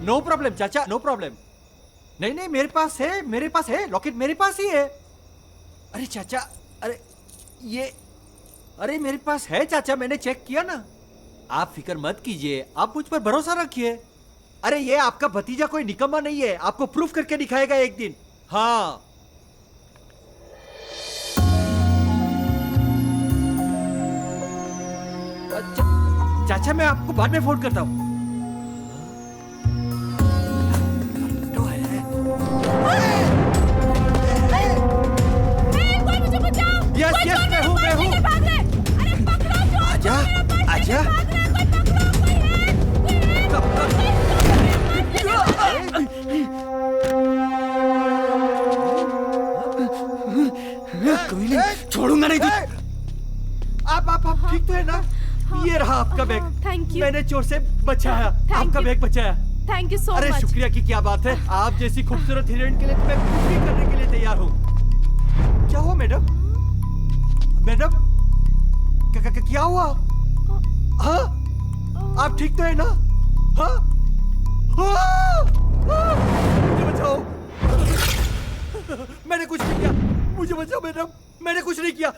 No problem चाचा, no problem. नहीं नहीं, मेरे पास है लॉकेट, मेरे पास ही है। अरे चाचा, अरे ये, अरे मेरे पास है चाचा, मैंने चेक किया ना। आप फिक्र मत कीजिए, आप मुझ पर भरोसा रखिए। अरे ये आपका भतीजा कोई निकम्मा नहीं है, आपको प्रूफ करके दिखाएगा एक दिन। हाँ चाचा, मैं आपको बाद में फोन करता हूँ। यस यस, मैं हूँ। आजा आजा। कोई नहीं, छोड़ूंगा नहीं तुझे। आप ठीक तो है ना? ये रहा आपका बैग। Thank you. मैंने चोर से बचाया, आपका बैग बचाया। Thank you so much. अरे शुक्रिया की क्या बात है, आप जैसी खूबसूरत हीरोइन के लिए तो मैं कुछ भी करने के लिए तैयार हूँ। क्या हुआ मैडम? मैडम क्या हुआ? हाँ, आप ठीक तो है ना? हाँ, मुझे बचाओ। मैंने कुछ नहीं किया, मुझे बचाओ मैडम, मैंने कुछ नहीं किया।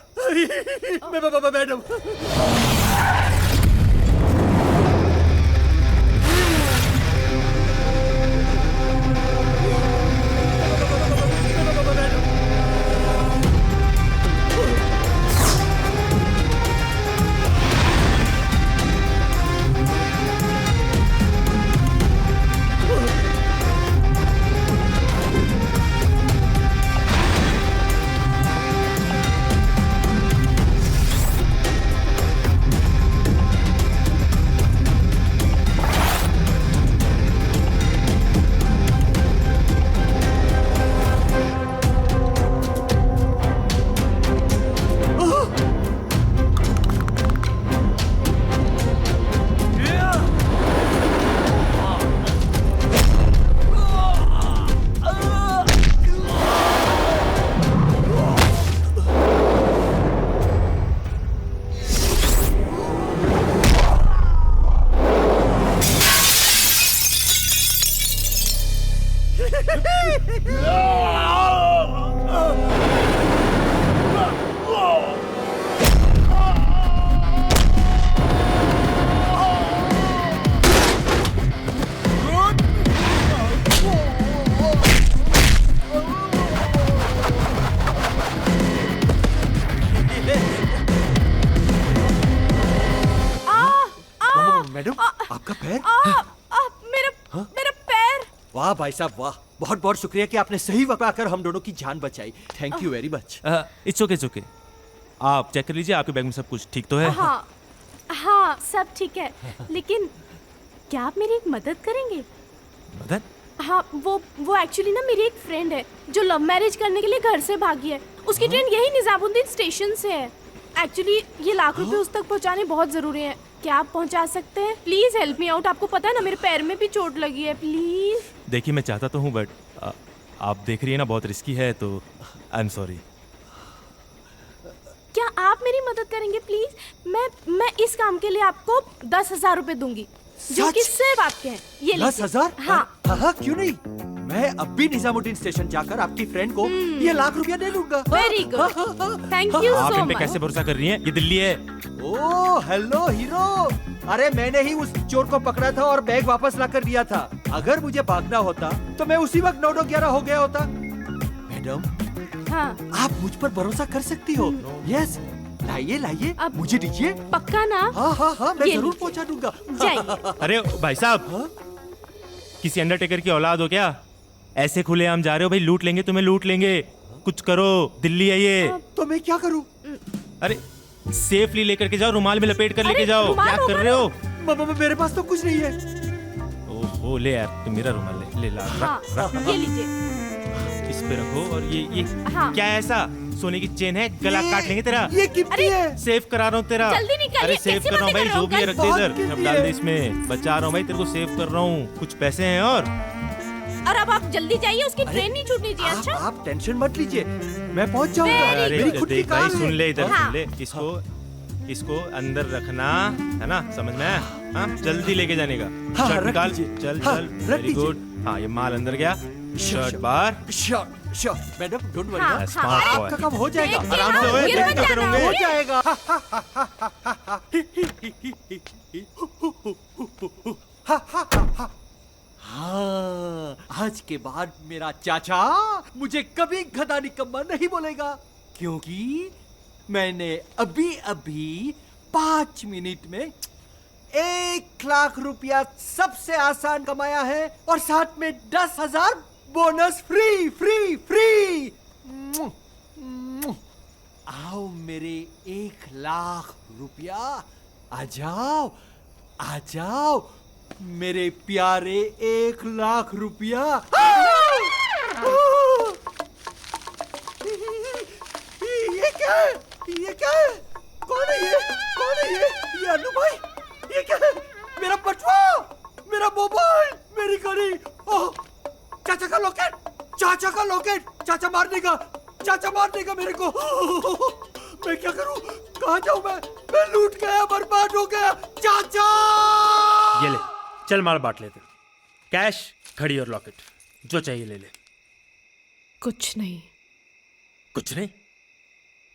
मैडम आपका पैर? मेरा पैर। वाह भाई साहब वाह, बहुत बहुत शुक्रिया कि आपने सही वक्त आकर हम दोनों की जान बचाई। Thank you very much. It's okay. आप चेक कर लीजिए, आपके बैग में सब कुछ ठीक तो है? हाँ सब ठीक है, लेकिन क्या आप मेरी एक मदद करेंगे? मदद? हाँ, वो एक्चुअली ना मेरी एक फ्रेंड है जो लव मैरिज करने के लिए घर से भागी है। उसकी ट्रेन यही निजामुद्दीन स्टेशन से है। एक्चुअली ये लाख रुपए उस तक पहुंचाने बहुत जरूरी है। क्या आप पहुंचा सकते हैं? Please help me out. आपको पता है ना मेरे पैर में भी चोट लगी है, प्लीज। देखिए मैं चाहता तो हूँ, बट आप देख रही है ना बहुत रिस्की है, तो आई एम सॉरी। क्या आप मेरी मदद करेंगे प्लीज? मैं इस काम के लिए आपको 10,000 रुपए दूंगी, जो कि सिर्फ आपके हैं। ये 10,000? हाँ, क्यों नहीं। मैं अब भी निजामुद्दीन स्टेशन जाकर आपकी फ्रेंड को ये लाख रुपया दे दूंगा। वेरी गुड, थैंक यू आप सो इन पे मच। कैसे भरोसा कर रही हैं? ये दिल्ली है। ओह हेलो हीरो, अरे मैंने ही उस चोर को पकड़ा था और बैग वापस लाकर दिया था। अगर मुझे भागना होता तो मैं उसी वक्त 9-11 हो गया होता। मैडम, हाँ, आप मुझ पर भरोसा कर सकती हो। यस, लाइए, अब मुझे दीजिए। पक्का ना? हाँ, मैं ये जरूर लीजिए। पहुंचा दूंगा। जाइए। अरे भाई साहब, किसी अंडरटेकर की औलाद हो क्या? ऐसे खुलेआम जा रहे हो? भाई लूट लेंगे, तुम्हें लूट लेंगे। कुछ करो, दिल्ली है ये। तो मैं क्या करूं? अरे सेफली लेकर के जाओ, रुमाल में लपेट कर अरे, लेके जाओ। रुमाल क्या कर होगा रहे हो? मेरे पास तो कुछ नहीं है। ओहो, ले यार, तुम मेरा रुमाल ले ला, हाँ, रख। ये लीजिए। इस पे रखो। और ये हाँ। क्या है ऐसा? सोने की चेन है, गला काट लेंगे तेरा। ये गिफ्टी है। सेव करा रहा हूँ तेरा। जल्दी निकालिए, अरे सेव कैसे कर रहा हूँ बातें भाई, कर जो भी है रहे रख हो? दे बहुत इधर। गिफ्टी अब डाल है। दे इसमें। बचा रहा हूँ भाई, तेरे को सेव कर रहा हूँ। कुछ पैसे हैं और और अब आप जल्दी जाइए, उसकी ट्रेन नहीं छूटनी चाहिए। अच्छा, आप टेंशन मत लीजिए, मैं पहुंच जाऊंगा। Very मेरी अरे खुद की देख कार भाई, है। सुन ले इधर, हाँ। सुन ले इसको। इसको अंदर रखना है ना, समझ में आया? हाँ, जल्दी लेके जाने का। हाँ, शर्ट रख निकाल, दीजिए। चल हाँ, चल, रख वेरी दीजिए। गुड। हाँ, ये माल अंदर गया, शर्ट sure. बाहर। Sure sure madam, don't worry. हाँ, स्मार्ट हाँ, बॉय। आपका काम हो जाएगा। देखिए, आराम से हाँ, होए, गिर मत देखते जाना, करोगे। हो ओके? जाएगा। हाँ, आज के बाद मेरा चाचा मुझे कभी गधा निकम्मा नहीं बोलेगा, क्योंकि मैंने अभी अभी 5 मिनट में 1,00,000 रुपया सबसे आसान कमाया है, और साथ में 10,000 बोनस फ्री फ्री फ्री। आओ मेरे 1,00,000 रुपया, आ जाओ आ जाओ मेरे प्यारे 1,00,000 रुपया। ये क्या है? ये क्या है? कौन है ये? कौन है ये? ये अनु भाई? ये क्या है? मेरा बटुआ, मेरा मोबाइल, मेरी घड़ी। ओह, चाचा का लॉकेट, चाचा का लॉकेट। चाचा मार देगा, चाचा मार देगा मेरे को। मैं क्या करूं? कहां जाऊं मैं लूट गया, बर्बाद हो गया। चाचा! ये ले, चल माल बांट लेते। कैश, घड़ी और लॉकेट, जो चाहिए ले ले। कुछ नहीं, कुछ नहीं?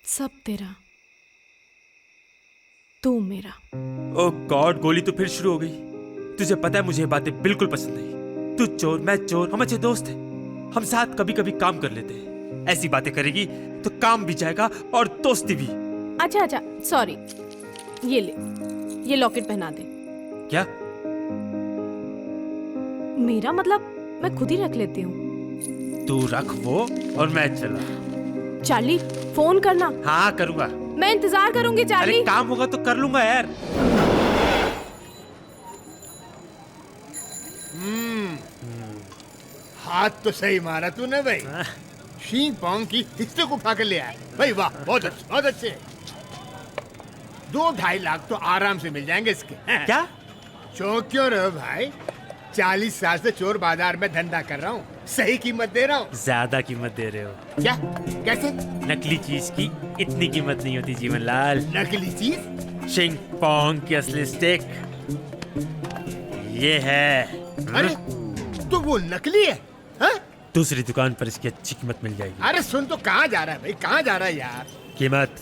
सब तेरा, तू मेरा। ओह गॉड, गोली तो फिर शुरू हो गई। तुझे पता है मुझे ये बातें बिल्कुल पसंद नहीं। तू चोर, मैं चोर, हम अच्छे दोस्त हैं। हम साथ कभी कभी काम कर लेते हैं। ऐसी बातें करेगी तो काम भी जाएगा और दोस्ती भी। अच्छा अच्छा, सॉरी। ये ले, ये लॉकेट पहना दे। क्या? मेरा मतलब मैं खुद ही रख लेती हूँ। तू रख वो और मैं चला। चार्ली, फोन करना। हाँ करूंगा। मैं इंतजार करूंगी चार्ली। अरे काम होगा तो कर लूंगा यार। हाथ तो सही मारा तूने भाई। शींग पोंग की हिस्से को उठा कर ले आया भाई। वाह, बहुत अच्छे, बहुत अच्छे। 2-2.5 लाख तो आराम से मिल जाएंगे इसके। क्या? चौंक क्यों रहे हो भाई? 40 साल से चोर बाजार में धंधा कर रहा हूँ, सही कीमत दे रहा हूँ। ज्यादा कीमत दे रहे हो। क्या? कैसे? नकली चीज की इतनी कीमत नहीं होती जीवन लाल। नकली चीज? शिंग पोंग की असली स्टिक ये है। अरे तो वो नकली है? हाँ? दूसरी दुकान पर इसकी अच्छी कीमत मिल जाएगी। अरे सुन, तो कहाँ जा रहा है भाई? कहाँ जा रहा है यार? कीमत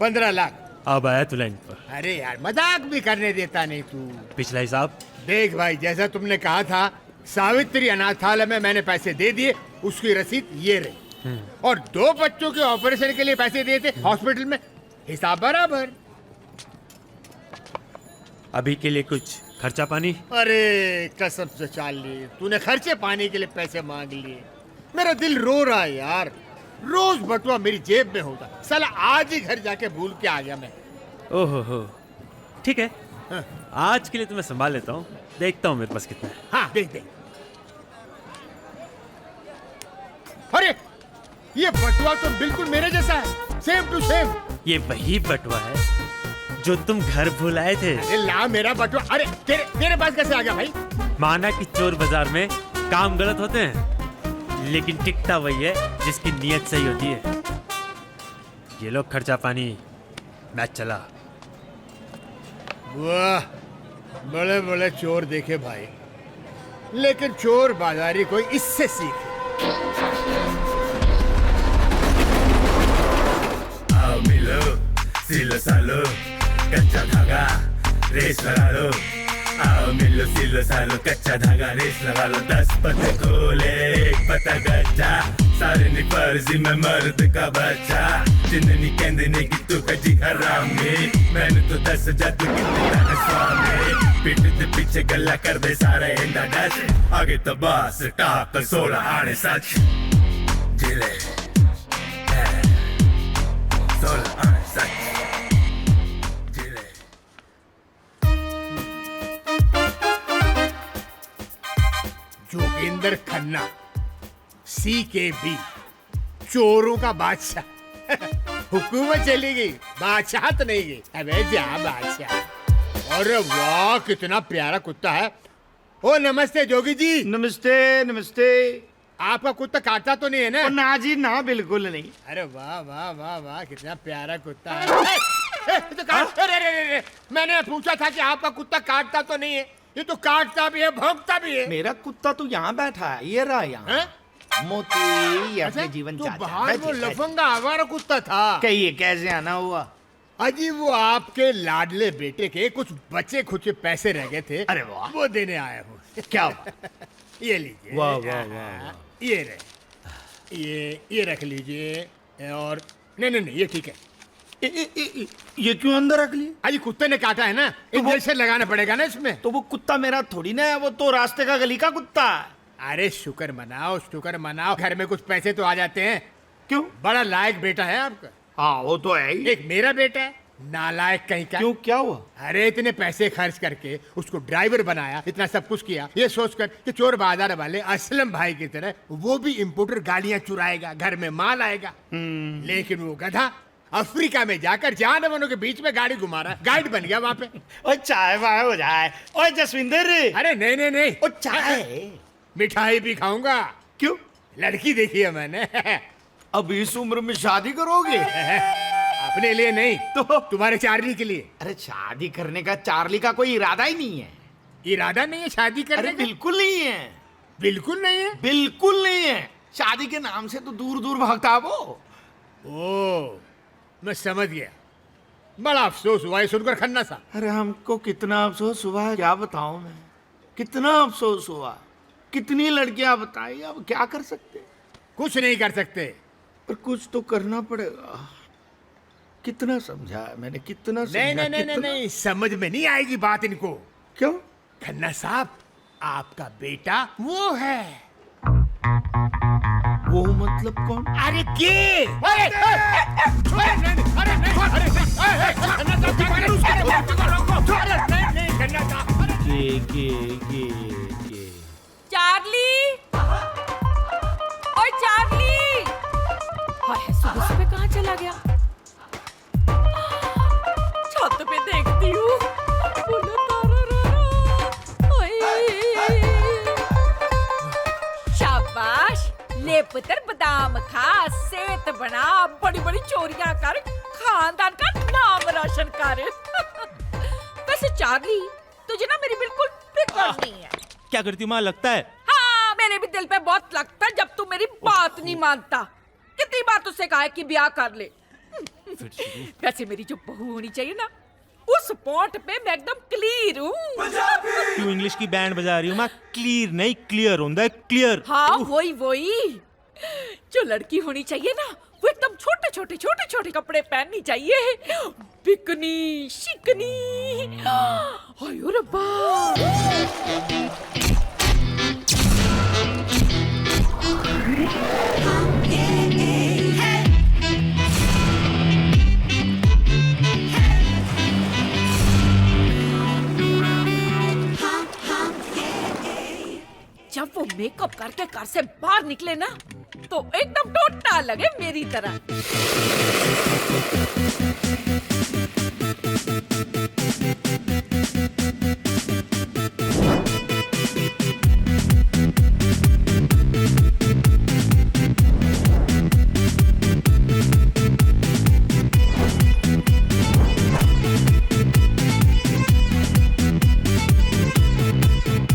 15 लाख। अब आया तू लाइन पर। अरे यार, मजाक भी करने देता नहीं तू। पिछला हिसाब। देख भाई, जैसा तुमने कहा था, सावित्री अनाथालय में मैंने पैसे दे दिए, उसकी रसीद ये रही। और 2 बच्चों के ऑपरेशन के लिए पैसे दिए थे हॉस्पिटल में, हिसाब बराबर। अभी के लिए कुछ खर्चा पानी? अरे कसम से चार्ली, तूने खर्चे पानी के लिए पैसे मांग लिए। मेरा दिल रो रहा है यार। रोज बटुआ मेरी जेब में होता, साला आज ही घर जाके भूल के आ गया मैं। ओहो हो, ठीक है। हाँ। आज के लिए तो मैं संभाल लेता हूँ, देखता हूँ मेरे पास कितना है। हाँ देख देख। अरे ये बटुआ तो बिल्कुल मेरे जैसा है, सेम टू सेम। ये वही बटुआ है जो तुम घर भूल आए थे। अरे ला मेरा बटुआ। अरे तेरे पास कैसे आ गया भाई? माना कि चोर बाजार में काम गलत होते हैं, लेकिन टिकता वही है जिसकी नीयत सही होती है। ये लो खर्चा पानी, मैं चला। वाह, बड़े बड़े चोर देखे भाई, लेकिन चोर बाजारी कोई इससे सीखे। आओ मिलो, सिलो सालो, कच्चा धागा रेस लगा लो। आओ मिलो सिलो सालो, कच्चा धागा रेस लगा लो। 10 पत्ते खोले, 1 पत्ता गच्चा, सारे नी फर्जी में मर्द का बच्चा। जिंदनी कहंदे ने कि तू कजी हरामी, मैंने तो 10,000 तू कितने तक स्वामी। पीठ दे पीछे गल्ला कर दे सारे इंदा डच, आगे तो बस टाप 16 आने सच। जिले 16 आने सच। जोगिंदर खन्ना, CKB, चोरों का बादशाह। हुकूमत चली गई, बादशाह तो नहीं गई। अबे जा बादशाह। अरे वाह, कितना प्यारा कुत्ता है। ओ नमस्ते जोगी जी। नमस्ते नमस्ते। आपका कुत्ता काटता तो नहीं है ना? ना जी ना, बिल्कुल नहीं। अरे वाह वाह वाह वाह, कितना प्यारा कुत्ता है। अरे, मैंने पूछा था कि आपका कुत्ता काटता तो नहीं है। ये तो काटता भी है, भौंकता भी है। मेरा कुत्ता तो यहाँ बैठा है, ये रहा यहाँ। हैं? मोती, ये अच्छा, अपने जीवन तो चाचा। बाहर वो लफंगा आवारा कुत्ता था। कहिए कैसे आना हुआ? अजी वो आपके लाडले बेटे के कुछ बचे खुचे पैसे रह गए थे। अरे वाह। वो देने आया हूँ। क्या हुआ? ये लीजिए। वाह, वाह, वाह, वाह। ये रहे, ये रख लीजिए। और नहीं नहीं नहीं, ये ठीक है। ये क्यों अंदर रख लिए? अजी कुत्ते ने काटा है ना, इंजेक्शन लगाना पड़ेगा ना इसमें। तो वो कुत्ता मेरा थोड़ी ना है, वो तो रास्ते का गली का कुत्ता है। अरे शुक्र मनाओ, शुक्र मनाओ, घर में कुछ पैसे तो आ जाते हैं। क्यों? बड़ा लायक बेटा है आपका। हाँ वो तो है ही। एक मेरा बेटा है, नालायक कहीं का। क्यों, क्या हुआ? अरे इतने पैसे खर्च करके उसको ड्राइवर बनाया, इतना सब कुछ किया, ये सोचकर कि चोर बाजार वाले असलम भाई की तरह वो भी इंपोर्टर गाड़ियां चुराएगा, घर में माल आएगा। लेकिन वो गधा अफ्रीका में जाकर जानवरों के बीच में गाड़ी घुमा रहा है, गाइड बन गया वहां पे। ओए चाय वाय हो जाए। ओए जसविंदर। अरे नहीं नहीं नहीं, ओ चाय। मिठाई भी खाऊंगा। क्यों? लड़की देखी है मैंने। अब इस उम्र में शादी करोगे? अपने लिए नहीं, तो तुम्हारे चार्ली के लिए। अरे शादी करने का चार्ली का कोई इरादा ही नहीं है। इरादा नहीं है शादी अरे करने का? बिल्कुल नहीं है, बिल्कुल नहीं है। बिल्कुल नहीं है। शादी के नाम से तो दूर दूर भागता है वो। ओ, मैं समझ गया। बड़ा अफसोस हुआ ये सुनकर खन्ना सा। अरे हमको कितना अफसोस हुआ है, क्या बताऊं मैं। कितना अफसोस हुआ, कितनी लड़कियां बताई, अब क्या कर सकते। कुछ नहीं कर सकते। पर कुछ तो करना पड़ेगा। कितना समझाया मैंने, कितना नहीं समझा, नहीं नहीं नहीं कितना- नहीं, समझ में नहीं आएगी बात इनको। क्यों? खन्ना साहब, आपका बेटा वो है। वो मतलब कौन? अरे के? अरे अरे नहीं, अरे नहीं, अरे नहीं, खन्ना साहब, क्या कर रहे हो? अरे नहीं नहीं, खन्ना साहब, अरे के। चार्ली, ओए चार्ली, हाय सुबह सुबह कहाँ चला गया? छत पे देखती हूँ, बोला तारा ओए, शाबाश, ले पुत्र बादाम खा, सेहत बना, बड़ी बड़ी चोरियां कर, खानदान का नाम रोशन कर। वैसे चार्ली, तुझे ना मेरी बिल्कुल फिक्र नहीं है। क्या करती हूँ माँ, लगता है? हाँ, मेरे भी दिल पे बहुत लगता है जब तू मेरी बात नहीं मानता। कितनी बार तुझसे कहा है कि ब्याह कर ले। वैसे मेरी जो बहू होनी चाहिए ना, उस पॉइंट पे मैं एकदम क्लियर हूँ। क्यों इंग्लिश की बैंड बजा रही हूँ माँ? क्लियर नहीं, क्लियर होता है, क्लियर। हाँ वही जो लड़की होनी चाहिए ना, वो एकदम छोटे छोटे कपड़े पहननी चाहिए, बिकनी शिकनी। आयो रब्बा। जब वो मेकअप करके घर से बाहर निकले ना, तो एकदम टोटा लगे मेरी तरह।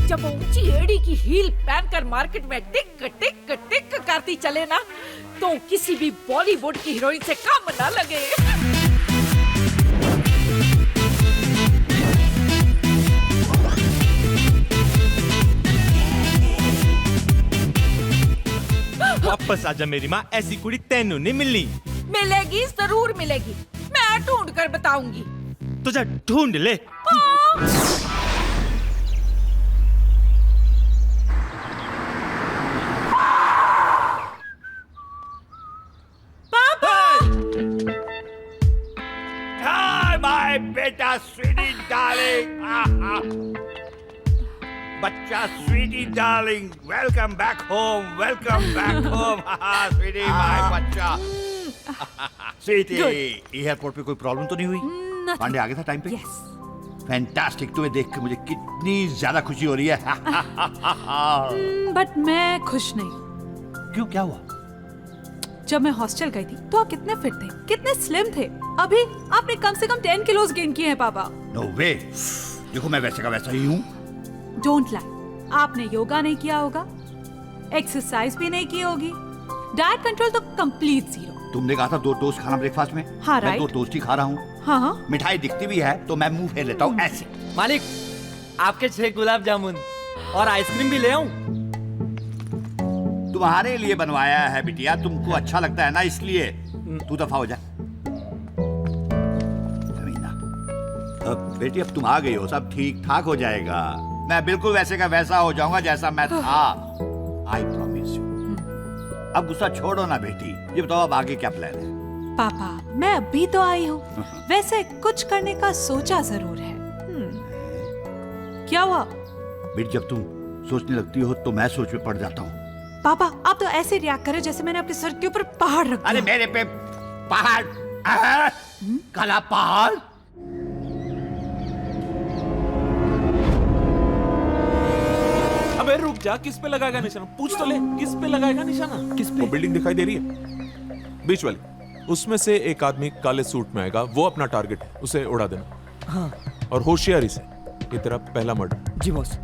जब वो ऊंची एड़ी की हील पहनकर मार्केट में टिक टिक टिक करती चले ना, तो किसी भी बॉलीवुड की हीरोइन से कम ना लगे। वापस आजा मेरी माँ, ऐसी कुड़ी तेनू नहीं मिलनी। मिलेगी, जरूर मिलेगी, मैं ढूंढ कर बताऊंगी। तुझे ढूंढ ले। Hi, my beta, sweetie darling. बच्चा sweetie darling, welcome back home, welcome back home. Sweetie, my बच्चा. Sweetie, एयरपोर्ट पे कोई प्रॉब्लम तो नहीं हुई? पांडे आ गया था टाइम पे? Yes. फैंटास्टिक, तुम्हें देख के मुझे कितनी ज्यादा खुशी हो रही है. बट मैं खुश नहीं। क्यों, क्या हुआ? जब मैं हॉस्टल गई थी तो आप कितने फिट थे, कितने स्लिम थे। अभी आपने कम से कम 10 किलोज गेन किए हैं पापा। नो वे, देखो मैं वैसे का वैसा ही हूँ। डोंट लाई, आपने योगा नहीं किया होगा, एक्सरसाइज भी नहीं की होगी, डाइट कंट्रोल तो कंप्लीट जीरो। तुमने कहा था 2 टोस्ट खाना ब्रेकफास्ट में। हाँ, मैं राइट। 2 टोस्ट ही खा रहा हूँ। हाँ हाँ, मिठाई दिखती भी है तो मैं मुंह फेर लेता हूँ ऐसे। मालिक, आपके 6 गुलाब जामुन और आइसक्रीम भी ले आऊं? तुम्हारे लिए बनवाया है बिटिया, तुमको अच्छा लगता है ना, इसलिए। तू दफा हो जा। अमीना, अब बेटी अब तुम आ गई हो, सब ठीक ठाक हो जाएगा। मैं बिल्कुल वैसे का वैसा हो जाऊंगा जैसा मैं था। I promise you. अब गुस्सा छोड़ो ना बेटी, ये बताओ अब आगे क्या प्लान है? पापा मैं अभी तो आई हूँ, वैसे कुछ करने का सोचा जरूर है। क्या हुआ? बेटी जब तुम सोचने लगती हो तो मैं सोच में पड़ जाता हूँ। पापा आप तो ऐसे रिएक्ट करे जैसे मैंने अपने सर के ऊपर पहाड़ रख अरे दिया। मेरे पे पहाड़, काला पहाड़। अबे रुक जा, किस पे लगाएगा निशाना? पूछ तो ले, किस पे लगाएगा निशाना? किस वो पे? बिल्डिंग दिखाई दे रही है बीच वाली, उसमें से एक आदमी काले सूट में आएगा, वो अपना टारगेट है, उसे उड़ा देना। हाँ और होशियारी से, ये तेरा पहला मर्डर। जी बॉस।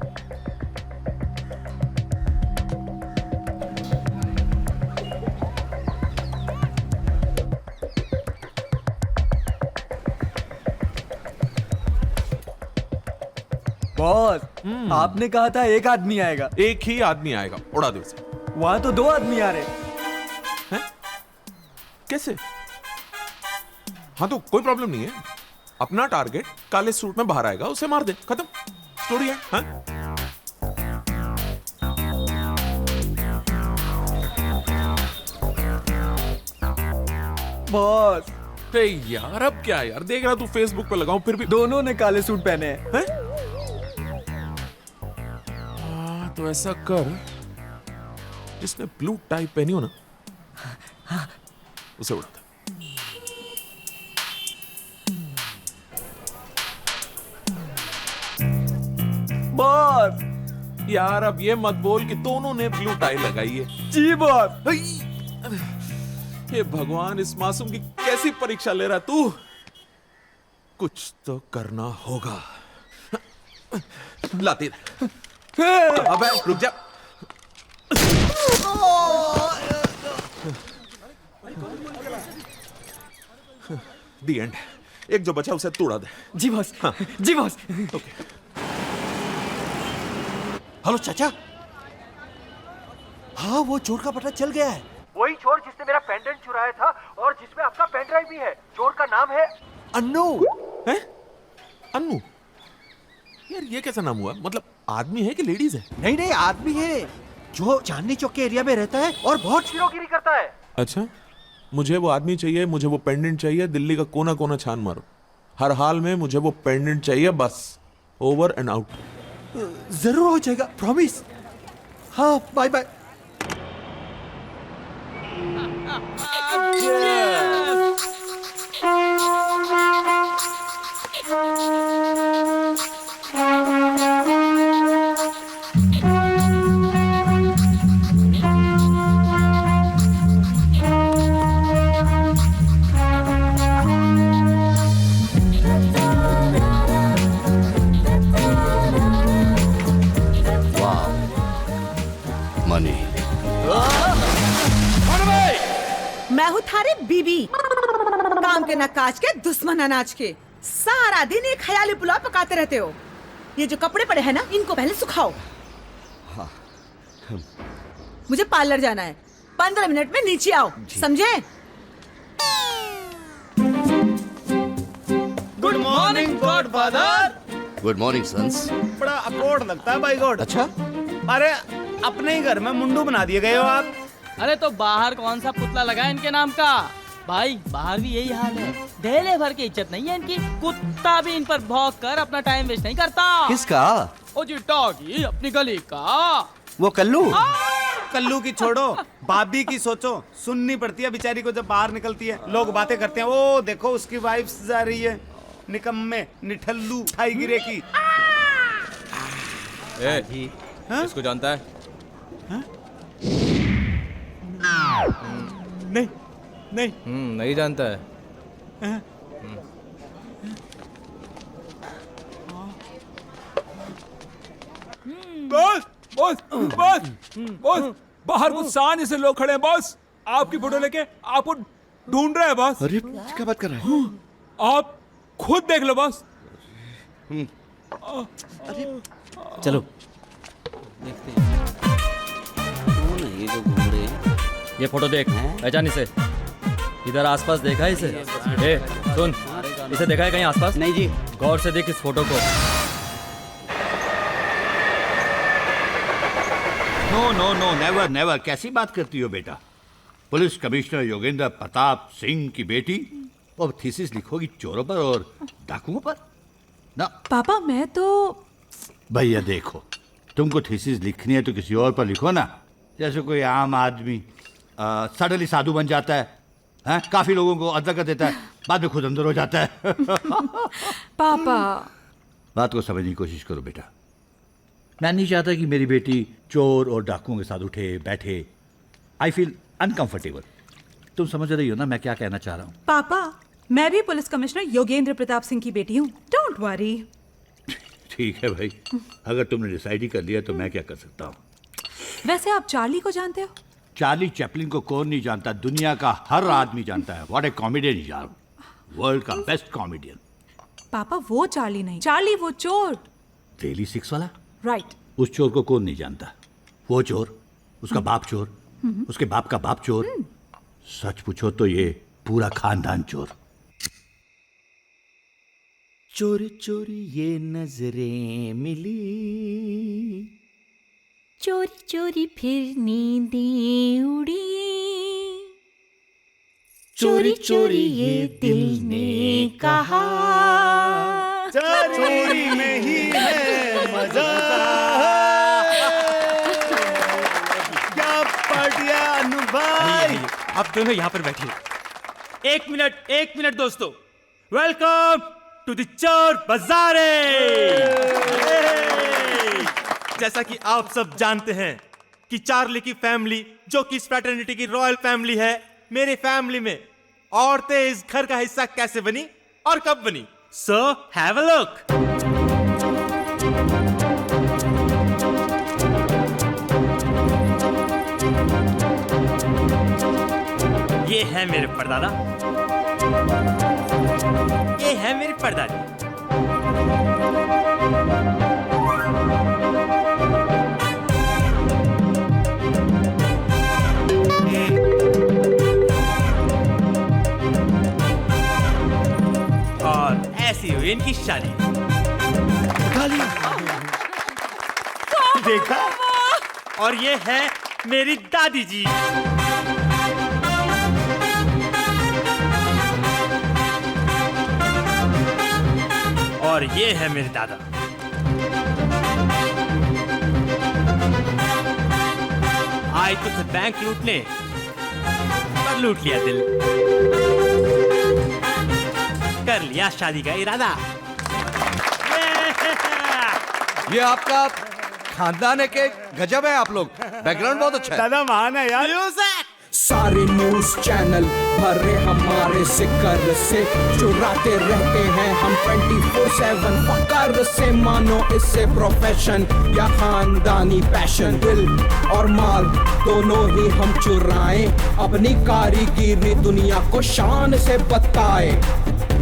बॉस, आपने कहा था एक आदमी आएगा। एक ही आदमी आएगा, उड़ा दे उसे। वहां तो 2 आदमी आ रहे। कैसे? हाँ तो कोई प्रॉब्लम नहीं है, अपना टारगेट काले सूट में बाहर आएगा, उसे मार दे, खत्म, स्टोरी है। हाँ? बॉस, अरे यार अब क्या यार, देख रहा तू फेसबुक पे लगाऊं फिर भी। दोनों ने काले सूट पहने हैं। हैं? तो ऐसा कर, जिसने ब्लू टाई पहनी हो ना, उसे उड़ा दे। बॉस। यार अब ये मत बोल कि दोनों ने ब्लू टाई लगाई है। जी बॉस। ये भगवान, इस मासूम की कैसी परीक्षा ले रहा तू? कुछ तो करना होगा। लाती अबे रुक जा। दी एंड। एक जो बचा उसे तोड़ा दे। जी बॉस। हाँ। जी बॉस। ओके। हेलो चाचा। हाँ, वो चोर का पता चल गया है। वही चोर जिसने मेरा पेंडेंट चुराया था और जिसमें आपका पेन ड्राइव भी है। चोर का नाम है अन्नू। हैं? अन्नू? यार ये कैसा नाम हुआ? मतलब आदमी है कि लेडीज है? नहीं नहीं, आदमी है जो चांदनी चौक के एरिया में रहता है और बहुत हीरोगिरी करता है। अच्छा, मुझे वो आदमी चाहिए, मुझे वो पेंडेंट चाहिए, दिल्ली का कोना कोना छान मारो, हर हाल में मुझे वो पेंडेंट चाहिए, बस। Over and out. जरूर हो जाएगा, प्रॉमिस। हाँ, बाय बाय। मैं हूँ थारी बीबी, काम के न काज के, दुश्मन अनाज के। सारा दिन एक ख्याली पुलाव पकाते रहते हो। ये जो कपड़े पड़े हैं ना, इनको पहले सुखाओ। हाँ। मुझे पार्लर जाना है, 15 मिनट में नीचे आओ, समझे? Good morning godfather. Good morning sons. बड़ा अकॉर्ड लगता है भाई गॉड। अच्छा, अरे अपने ही घर में मुंडू बना दिए गए हो आप। अरे तो बाहर कौन सा पुतला लगा है इनके नाम का? भाई बाहर भी यही हाल है, ढेले भर की इज्जत नहीं है इनकी। कुत्ता भी इन पर भौंक कर अपना टाइम वेस्ट नहीं करता। किसका? ओ जी डॉगी, अपनी गली का। वो कल्लू। कल्लू की छोड़ो, भाभी की सोचो। सुननी पड़ती है बेचारी को जब बाहर निकलती है। लोग बातें करते हैं, ओ देखो उसकी वाइफ जा रही है। निकम्मे, निठल्लू, खाई गिरे की। इसको जानता है? नहीं नहीं नहीं जानता है। बॉस बॉस बॉस बॉस बाहर कुछ शान से लोग खड़े हैं बॉस, आपकी फोटो लेके आपको ढूंढ रहे हैं बॉस। अरे क्या बात कर रहा है? आप खुद देख लो बॉस। चलो देखते हैं कौन है ये जो घूम रहे हैं? ये फोटो देख, पहचान इसे। इधर आसपास देखा है इसे? ए सुन, इसे देखा है कहीं आसपास? नहीं जी। गौर से देख इस फोटो को। No no no, never never. कैसी बात करती हो बेटा? पुलिस कमिश्नर योगेंद्र प्रताप सिंह की बेटी और थीसिस लिखोगी चोरों पर और डाकुओं पर? ना पापा मैं तो भैया देखो, तुमको थीसिस लिखनी है तो किसी और पर लिखो ना। जैसे कोई आम आदमी सडनली साधु बन जाता है, हैं? काफी लोगों को अदर कर देता है, बाद में खुद अंदर हो जाता है। पापा बात को समझने की कोशिश करो बेटा। मैं नहीं चाहता कि मेरी बेटी चोर और डाकुओं के साथ उठे बैठे। I feel uncomfortable. तुम समझ रही हो ना मैं क्या कहना चाह रहा हूँ? पापा मैं भी पुलिस कमिश्नर योगेंद्र प्रताप सिंह की बेटी हूँ, डोंट वरी। ठीक है भाई, अगर तुमने डिसाइड ही कर लिया तो मैं क्या कर सकता हूँ। वैसे आप चार्ली को जानते हो? चार्ली चैपलिन को कौन नहीं जानता? दुनिया का हर आदमी जानता है। व्हाट ए कॉमेडियन यार, वर्ल्ड का बेस्ट कॉमेडियन। पापा वो चार्ली नहीं, चार्ली वो चोर। डेली 6 वाला? राइट। उस चोर को कौन नहीं जानता? वो चोर, उसका बाप चोर, उसके बाप का बाप चोर। सच पूछो तो ये पूरा खानदान चोर। चोरी चोरी ये नजरें मिली, चोरी चोरी फिर नींदें उड़ी, चोरी चोरी ये दिल ने कहा, चोरी में ही है मजा। क्या बढ़िया अनुभव। आप दोनों यहाँ पर बैठिए। एक मिनट दोस्तों। वेलकम टू द चोर बाजारे। जैसा कि आप सब जानते हैं कि चार्ली की फैमिली, जो कि इस फ्रैटर्निटी की रॉयल फैमिली है, मेरे फैमिली में औरतें इस घर का हिस्सा कैसे बनी और कब बनी। So have a look. ये है मेरे परदादा, ये है मेरी परदादी। और ऐसी हुई इनकी शादी। देखा? और ये है मेरी दादी जी। और ये है मेरे दादा। आए तो थे बैंक लूटने, पर लूट लिया दिल। कर लिया शादी का इरादा। ये आपका खानदान है के गजब है आप लोग। बैकग्राउंड बहुत अच्छा है। दादा महान है यार। सारे न्यूज चैनल भरे हमारे जिक्र से, चुराते रहते हैं हम 24/7 फकर से। मानो इससे प्रोफेशन या खानदानी पैशन, दिल और माल दोनों ही हम चुराएं, अपनी कारीगिरी दुनिया को शान से बताए।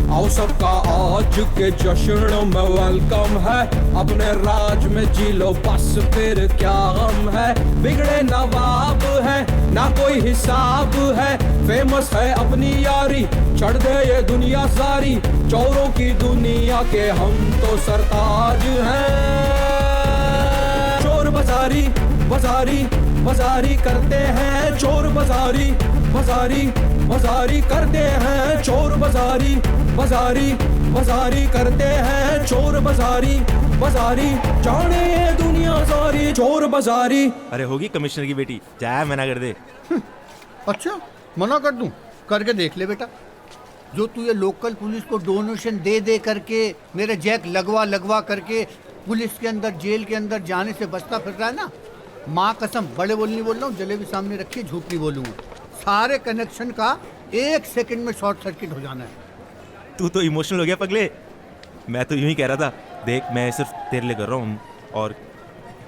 आओ सबका आज के जश्न में वेलकम है, अपने राज में जी लो बस फिर क्या गम है। बिगड़े नवाब है ना कोई हिसाब है, फेमस है अपनी यारी, चढ़ दे ये दुनिया सारी। चोरों की दुनिया के हम तो सरताज हैं। चोर बाजारी बाजारी बाजारी करते हैं, चोर बाजारी बाजारी बाजारी करते हैं, चोर बाजारी बाजारी बाजारी करते हैं, चोर बाजारी बाजारी जाने ये दुनिया सारी। चोर बाजारी। अरे होगी कमिश्नर की बेटी, जाए मना कर दे। अच्छा मना कर दूं? करके देख ले बेटा। जो तू ये लोकल पुलिस को डोनेशन दे दे करके, मेरे जैक लगवा लगवा करके पुलिस के अंदर जेल के अंदर जाने से बचता फिर रहा है ना, माँ कसम बड़े बोल नहीं बोल रहा हूँ, जलेबी सामने रखी झूठ नहीं बोलूंगा। सारे कनेक्शन का 1 सेकंड में शॉर्ट सर्किट हो जाना है। तू तो इमोशनल हो गया पगले। मैं तो यूं ही कह रहा था, देख मैं सिर्फ तेरे लिए कर रहा हूँ और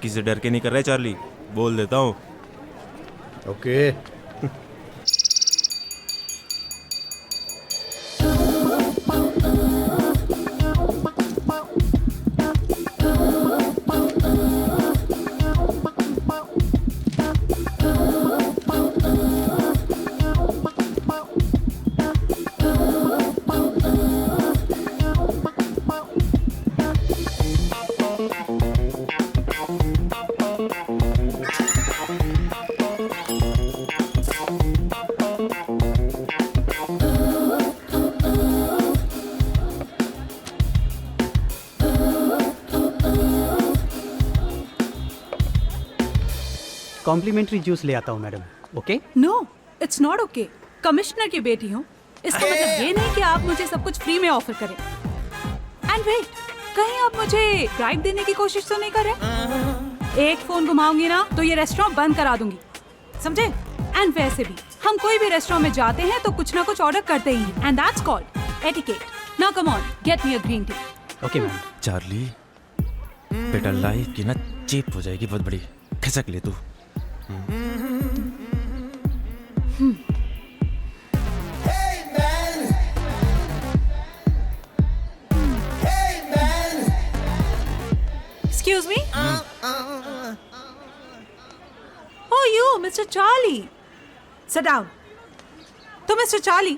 किसी डर के नहीं कर रहा है चार्ली, बोल देता हूँ। ओके। कॉम्प्लीमेंट्री जूस ले आता हूँ madam. Okay? No, it's not okay. Commissioner की बेटी हूँ, इसका मतलब ये नहीं कि आप मुझे सब कुछ फ्री में ऑफर करें। एंड वेट, कहीं आप मुझे ब्राइब देने की कोशिश तो नहीं कर रहे? एक फोन घुमाऊंगी ना तो ये रेस्टोरेंट बंद करा दूंगी, समझे? एंड वैसे भी हम कोई भी रेस्टोरेंट में जाते हैं तो कुछ ना कुछ ऑर्डर करते ही हैं, and that's called etiquette. Now come on, get me a green tea. Okay ma'am. Charlie, बेटा लाइफ की ना चीप हो जाएगी बहुत बड़ी, खिसक ले तू। Excuse me? Oh, you, Mr. Charlie. Sit down. तो मिस्टर चार्ली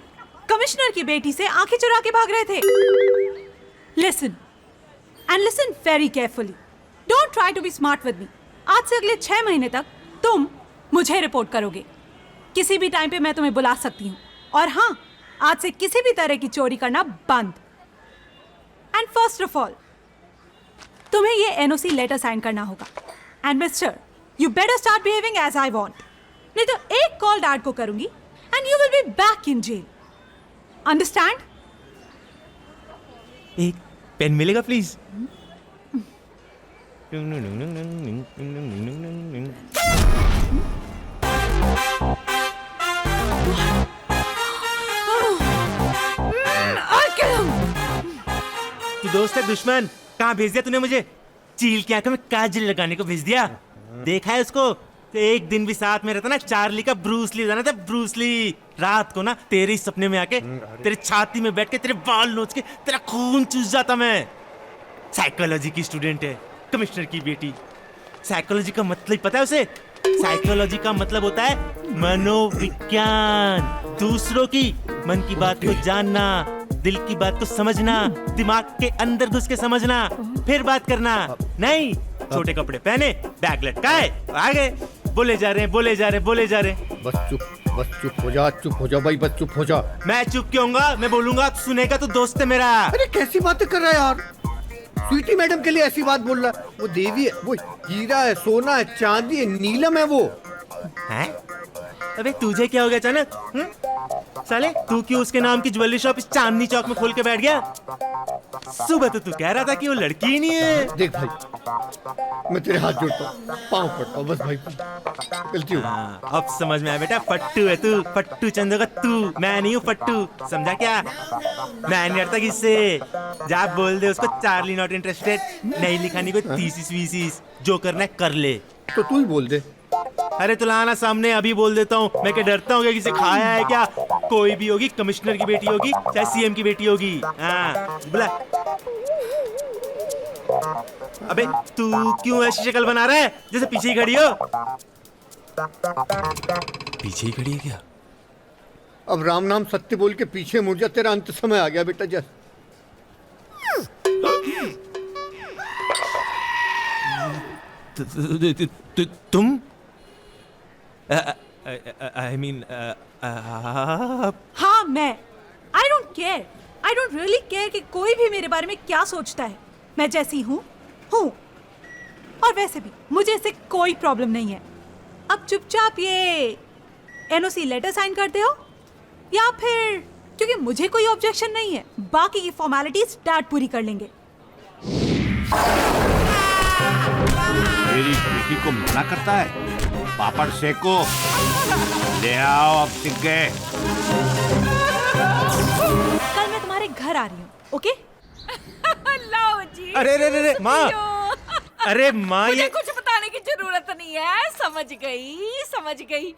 कमिश्नर की बेटी से आंखें चुरा के भाग रहे थे। Listen and listen very carefully. Don't try to be smart with me. आज से अगले 6 महीने तक तुम मुझे रिपोर्ट करोगे। किसी भी टाइम पे मैं तुम्हें बुला सकती हूँ। और हाँ, आज से किसी भी तरह की चोरी करना बंद। एंड फर्स्ट ऑफ ऑल, तुम्हें ये एनओसी लेटर साइन करना होगा। And mister, you better start behaving as I want, नहीं तो एक कॉल डैड को करूंगी and you will be back in jail. Understand? एक पेन मिलेगा प्लीज? तू दोस्त है दुश्मन? कहाँ भेज दिया तूने मुझे? चील की आंखों में काजल लगाने को भेज दिया। देखा है उसको? तो एक दिन भी साथ में रहता ना, चार्ली का ब्रूस ली जाना था, ब्रूस ली। रात को ना तेरे ही सपने में आके तेरे छाती में बैठ के तेरे बाल नोच के तेरा खून चूस जाता मैं। साइकोलॉजी की स्टूडेंट है, कमिश्नर की बेटी। साइकोलॉजी का मतलब पता है उसे? साइकोलॉजी का मतलब होता है मनोविज्ञान। दूसरों की मन की बात को जानना, दिल की बात को समझना, दिमाग के अंदर घुस के समझना, फिर बात करना। नहीं छोटे कपड़े पहने, बैग लटकाए, आगे बोले जा रहे हैं, बोले जा रहे हैं, बोले जा रहे हैं। बस चुप हो जा भाई, बस चुप हो जा। मैं चुप क्यों होऊंगा? मैं बोलूंगा तो सुनेगा, तो दोस्त है मेरा। अरे कैसी बातें कर रहा है यार? स्वीटी मैडम के लिए ऐसी बात बोल रहा है? वो देवी है, वो हीरा है, सोना है, चांदी है, नीलम है वो। हैं? अबे तुझे क्या हो गया अचानक? साले तू क्यों उसके नाम की ज्वेलरी शॉप इस चांदनी चौक में खोल के बैठ गया? सुबह तो तू कह रहा था कि वो लड़की ही नहीं है। देख भाई, मैं तेरे हाथ जोड़ता हूँ, पाँव पड़ता हूँ, बस भाई गलती हो गई। अब समझ में आया बेटा, फट्टू है तू, फट्टू चंदो का तू, मैं नहीं हूँ फट्टू, समझा क्या? मैं नहीं डरता किससे। जा बोल दे उसको चार्ली नॉट इंटरेस्टेड, नहीं लिखानी कोई थीसिस वीसिस, जो करना है कर ले। तो तू ही बोल दे। अरे तो लाना सामने, अभी बोल देता हूँ। मैं क्या डरता हूँ क्या? किसी खाया है क्या? कोई भी होगी, कमिश्नर की बेटी होगी चाहे सीएम की बेटी होगी। हाँ बुला। अबे तू क्यों ऐसी शक्ल बना रहा है जैसे पीछे ही खड़ी हो? पीछे ही खड़ी है क्या? अब राम नाम सत्य बोल के पीछे मुड़ जा, तेरा अंत समय आ गया बेटा। जस तुम I mean, हाँ मैं। I don't care. I don't really care कि कोई भी मेरे बारे में क्या सोचता है। मैं जैसी हूँ और वैसे भी मुझे इससे कोई प्रॉब्लम नहीं है। अब चुपचाप ये एनओसी लेटर साइन करते हो या फिर, क्योंकि मुझे कोई ऑब्जेक्शन नहीं है, बाकी की फॉर्मेलिटीज डैड पूरी कर लेंगे। मेरी बेटी को मना करता है? पापड़ सेको, ले आओ अब सीख गए। कल मैं तुम्हारे घर आ रही हूँ, ओके? लो जी। अरे माँ, अरे माँ मुझे ये कुछ बताने की जरूरत नहीं है, समझ गई।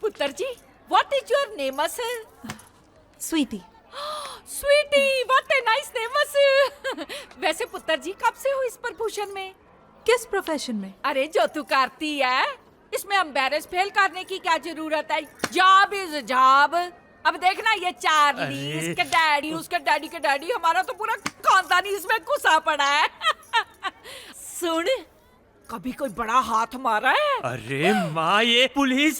पुत्र जी, what is your name sir? Sweety. Sweety, what a nice name. वैसे पुत्र जी कब से हो इस प्रभूषण में? किस प्रोफेशन में? अरे जो तू करती है, इसमें एम्बैरेस फेल करने की क्या जरूरत है? Job is job. अब देखना ये चार्ली, इसके डैडी, उसके डैडी के डैडी, हमारा तो पूरा खानदान ही इसमें घुसा पड़ा है। सुन, कभी कोई बड़ा हाथ मारा है? अरे माँ ये पुलिस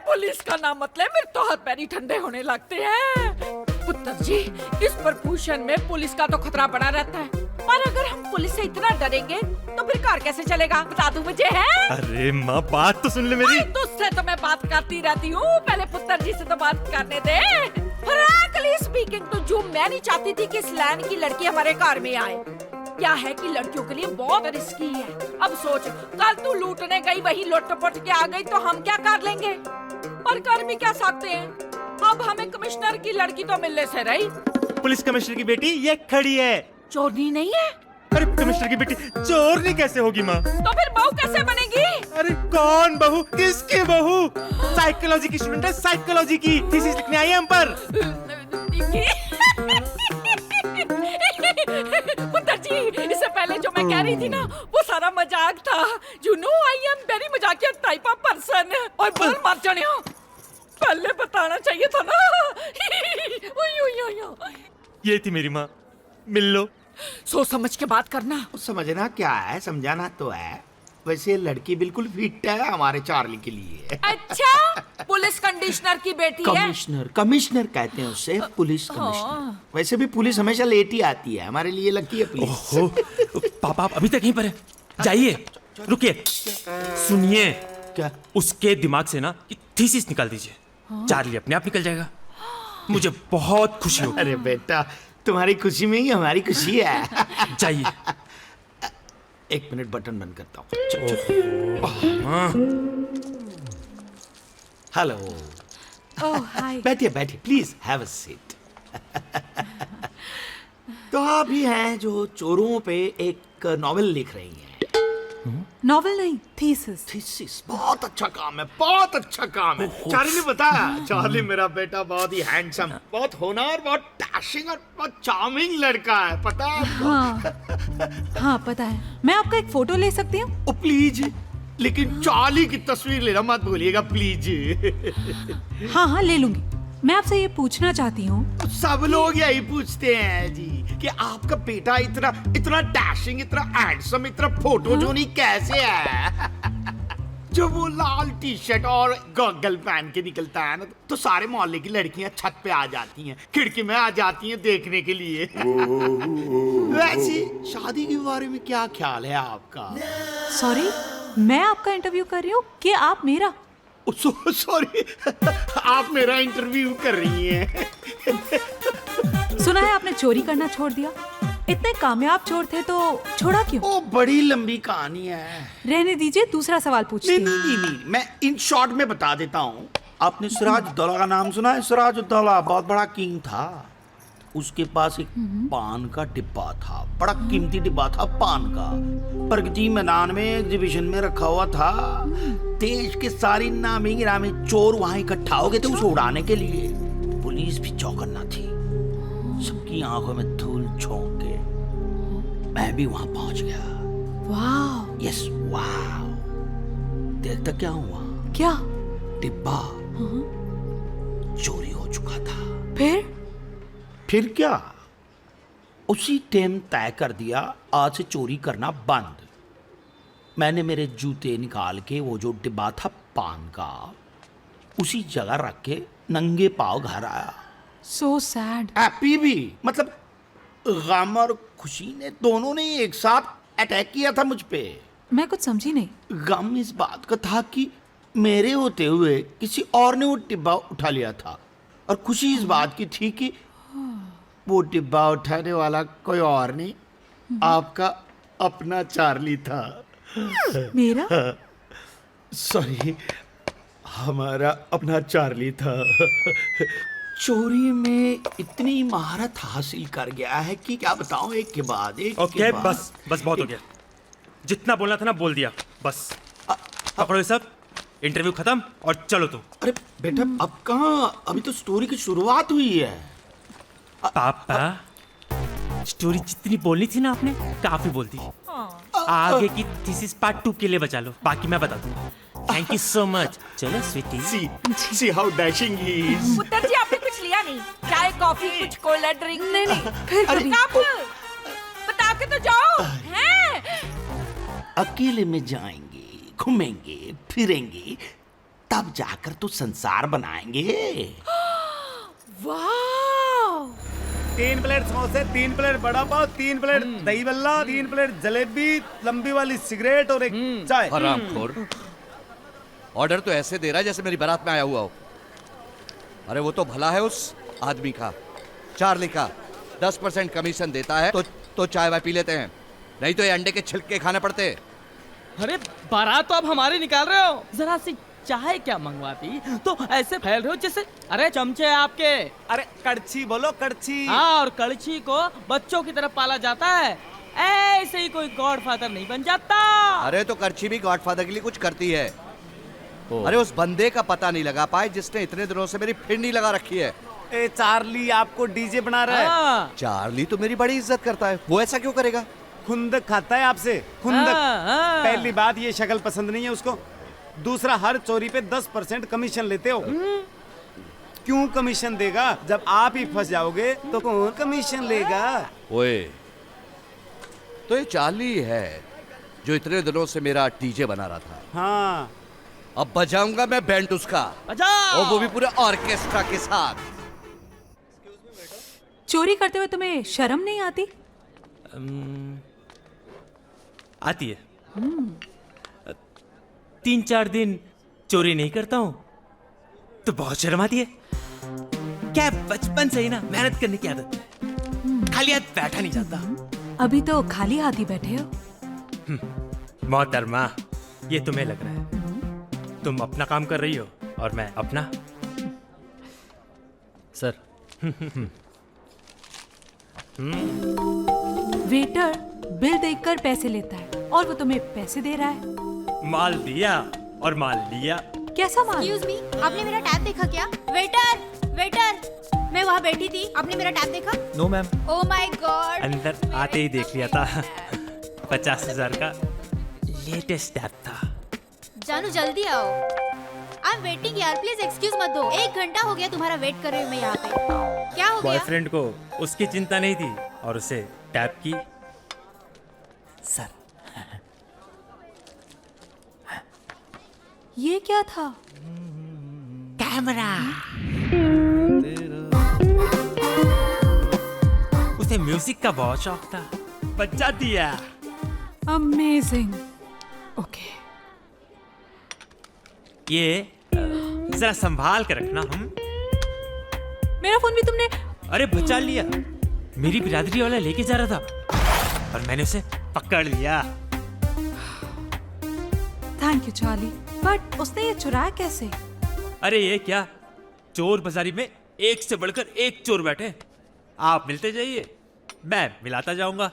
पुलिस का नाम मतलब मेरे तो हाथ पैर ही ठंडे होने लगते हैं। पुत्र जी, इस प्रभूषण में पुलिस का तो खतरा बना रहता है, और अगर हम पुलिस से इतना डरेंगे तो फिर कार कैसे चलेगा? बता दूं मुझे है? अरे माँ बात तो सुन ले मेरी। तुझसे तो मैं बात करती रहती हूँ, पहले पुत्र जी से तो बात करने दे। फ्रैंकली स्पीकिंग, तो जो मैं नहीं चाहती थी कि इस लैंड की लड़की हमारे कार में आए। क्या है कि लड़कियों के लिए बहुत रिस्की है। अब सोच, कल तू लूटने गई, वही लुट-पुट के आ गई तो हम क्या कर लेंगे? और कर भी क्या सकते हैं? अब हमें कमिश्नर की लड़की तो मिलने से रही। पुलिस कमिश्नर की बेटी ये खड़ी है। चोरनी नहीं है? अरे कमिश्नर की बेटी चोरनी कैसे होगी माँ? तो फिर बहू कैसे बनेगी? अरे कौन बहू, किसकी बहू? साइकोलॉजी की स्टूडेंट है, साइकोलॉजी की थीसिस लिखने आई है हम पर। पुत्र जी, इससे पहले जो मैं कह रही थी ना, वो सारा मजाक था। You know I am very मजाकिया टाइप ऑफ पर्सन। और बोल मत जाने, पहले बताना चाहिए था ना। ये थी मेरी माँ, मिल लो। सोच समझ के बात करना। समझना क्या है, समझाना तो है। वैसे लड़की बिल्कुल फिट है हमारे चार्ली के लिए। अच्छा, पुलिस कंडीशनर की बेटी है? कमिश्नर कहते हैं उससे, पुलिस कमिश्नर। वैसे भी पुलिस हमेशा लेट ही आती है, हमारे लिए लकी है पुलिस। ओहो, पापा आप अभी तक यहीं पर हैं? जाइए, रुकिए, सुनिए। क्या? उसके दिमाग से ना थीसिस निकाल दीजिए, चार्ली अपने आप निकल जाएगा। मुझे बहुत खुशी होगी। अरे बेटा, तुम्हारी खुशी में ही हमारी खुशी है। जाइए। एक मिनट, बटन बंद करता हूँ। हेलो। ओह हाय। बैठिए बैठिए, प्लीज हैव अ सीट। तो आप ही हैं जो चोरों पे एक नॉवेल लिख रही हैं। नॉवेल नहीं, थीसिस। बहुत अच्छा काम है, बहुत अच्छा काम है। चार्ली ने बताया, चार्ली मेरा बेटा बहुत ही हैंडसम, बहुत होनहार, बहुत डैशिंग और बहुत चार्मिंग लड़का है, पता है आपको? हाँ पता है। मैं आपका एक फोटो ले सकती हूँ? ओ प्लीज, लेकिन चार्ली की तस्वीर लेना मत भूलिएगा प्लीज। हाँ ले लूंगी। मैं आपसे ये पूछना चाहती हूँ। सब लोग यही पूछते हैं जी कि आपका बेटा इतना डैशिंग, इतना हैंडसम, इतना फोटोजेनिक कैसे है। जब वो लाल टी शर्ट और गॉगल पहन के निकलता है ना, तो सारे मोहल्ले की लड़कियां छत पे आ जाती हैं, खिड़की में आ जाती हैं देखने के लिए। वैसे शादी के बारे में क्या ख्याल है आपका? सॉरी, मैं आपका इंटरव्यू कर रही हूँ कि आप मेरा? सॉरी, आप मेरा इंटरव्यू कर रही हैं। सुना है आपने चोरी करना छोड़ दिया। इतने कामयाब चोर थे तो छोड़ा क्यों? ओ बड़ी लंबी कहानी है। रहने दीजिए, दूसरा सवाल पूछती हूँ। नहीं, मैं इन शॉर्ट में बता देता हूँ। आपने सिराजुद्दौला का नाम सुना है? सिराजुद्दौला बहुत बड़ा किंग था। उसके पास एक पान का डिब्बा था, बड़ा कीमती डिब्बा था पान का। प्रगति मैदान में एग्जीबिशन में रखा हुआ था। देश के सारे नामी गिरामी चोर वहां इकट्ठा हो गए थे उसे उड़ाने के लिए। पुलिस भी चौकन्ना थी, सबकी आंखों में धूल झोंक के मैं भी वहां पहुंच गया। वाह। यस वाह। देखता क्या हुआ? क्या? डिब्बा चोरी हो चुका था। फिर क्या? उसी टाइम तय कर दिया, आज से चोरी करना बंद। मैंने मेरे जूते निकाल के वो जो डिब्बा था पान का, उसी जगह रख के नंगे पांव घर आया। So sad. हैप्पी भी, मतलब गम और खुशी ने दोनों ने एक साथ अटैक किया था मुझ पे। मैं कुछ समझी नहीं। गम इस बात का था कि मेरे होते हुए किसी और ने वो डिब्बा उठा लिया था, और खुशी इस बात की थी कि वो डिब्बा उठाने वाला कोई और नहीं, आपका अपना चार्ली था। मेरा? सॉरी, हमारा अपना चार्ली था। चोरी में इतनी महारत हासिल कर गया है कि क्या बताऊं, एक के बाद एक ओके, के बाद। बस बस बहुत हो गया। जितना बोलना था ना बोल दिया, बस पकड़ो ये सब, इंटरव्यू खत्म और चलो तुम। अरे बेटा, अब कहाँ, अभी तो स्टोरी की शुरुआत हुई है। पापा, स्टोरी जितनी बोलनी थी ना आपने काफी बोल दी। आगे की थीसिस पार्ट 2 के लिए बचा लो, बाकी मैं बता दूंगा। Thank you so much. चलो Sweety. See how dashing he is. पुत्र जी, आपने कुछ लिया नहीं? चाय, कॉफी, कुछ कोल्ड ड्रिंक? नहीं, फिर कभी। कब? बता के तो जाओ। हैं? अकेले में जाएंगे, घूमेंगे, फिरेंगे, तब जाकर तो संसार बनाएंगे। वाह! 3 प्लेट समोसे, 3 प्लेट बड़ा पाव, 3 प्लेट दही बल्ला, 3 प्लेट जलेबी, लंबी वाली सिगरेट और एक चाय। हरामखोर, ऑर्डर तो ऐसे दे रहा है जैसे मेरी बारात में आया हुआ हो। अरे वो तो भला है उस आदमी का, चार्ली का। 10% कमीशन देता है तो चाय वाय पी लेते हैं, नहीं तो ये अंडे के छिलके खाने पड़ते। अरे बारात तो अब हमारे निकाल रहे हो, जरा सी चाय क्या मंगवाती तो ऐसे फैल रहे हो जैसे। अरे चमचे आपके। अरे कड़छी बोलो, कड़छी। हाँ, और कड़छी को बच्चों की तरफ पाला जाता है, ऐसे ही कोई गॉडफादर नहीं बन जाता। अरे तो करछी भी गॉडफादर के लिए कुछ करती है। अरे उस बंदे का पता नहीं लगा पाए जिसने इतने दिनों से मेरी फिरनी लगा रखी है। ए चार्ली आपको डीजे बना रहा है। हाँ। चार्ली तो मेरी बड़ी इज्जत करता है, वो ऐसा क्यों करेगा? खुंदक खाता है आपसे, खुंदक। हाँ। पहली बात, ये शक्ल पसंद नहीं है उसको। दूसरा, हर चोरी पे 10% कमीशन लेते हो। क्यों कमीशन देगा? जब आप ही फंस जाओगे तो कौन कमीशन लेगा? ओए, तो ये चार्ली है जो इतने दिनों से मेरा डीजे बना रहा था। हाँ, अब बजाऊंगा मैं बैंड उसका, बजाओ। और वो भी पूरे ऑर्केस्ट्रा के साथ। चोरी करते हुए तुम्हें शर्म नहीं आती? आती है। 3-4 दिन चोरी नहीं करता हूं तो बहुत शर्म आती है। क्या बचपन से ही ना मेहनत करने की आदत है, खाली हाथ बैठा नहीं जाता। अभी तो खाली हाथ ही बैठे हो। मोहतरमा, ये तुम्हें लग रहा है तुम अपना काम कर रही हो और मैं अपना। सर। वेटर बिल देखकर पैसे लेता है और वो तुम्हें पैसे दे रहा है। माल दिया और माल लिया। कैसा माल? एक्सक्यूज मी, आपने मेरा टैब देखा क्या? वेटर, वेटर, मैं वहाँ बैठी थी, आपने मेरा टैब देखा? No ma'am. Oh my god, अंदर आते ही देख लिया था। 50,000 का लेटेस्ट टैब था। जानू जल्दी आओ। आई एम वेटिंग यार, प्लीज एक्सक्यूज मत दो। 1 घंटा हो गया तुम्हारा वेट कर रही हूँ मैं यहाँ पे। क्या हो गया? बॉयफ्रेंड को उसकी चिंता नहीं थी और उसे टैब की। सर, ये क्या था? कैमरा। उसे म्यूजिक का बहुत शौक था, बजा दिया। अमेजिंग। ओके। ये जरा संभाल के रखना। हम मेरा फोन भी तुमने? अरे बचा लिया, मेरी बिरादरी वाला लेके जा रहा था और मैंने उसे पकड़ लिया। थैंक यू चार्ली, बट उसने ये चुराया कैसे? अरे ये क्या, चोर बाजारी में एक से बढ़कर एक चोर बैठे। आप मिलते जाइए, मैं मिलाता जाऊंगा।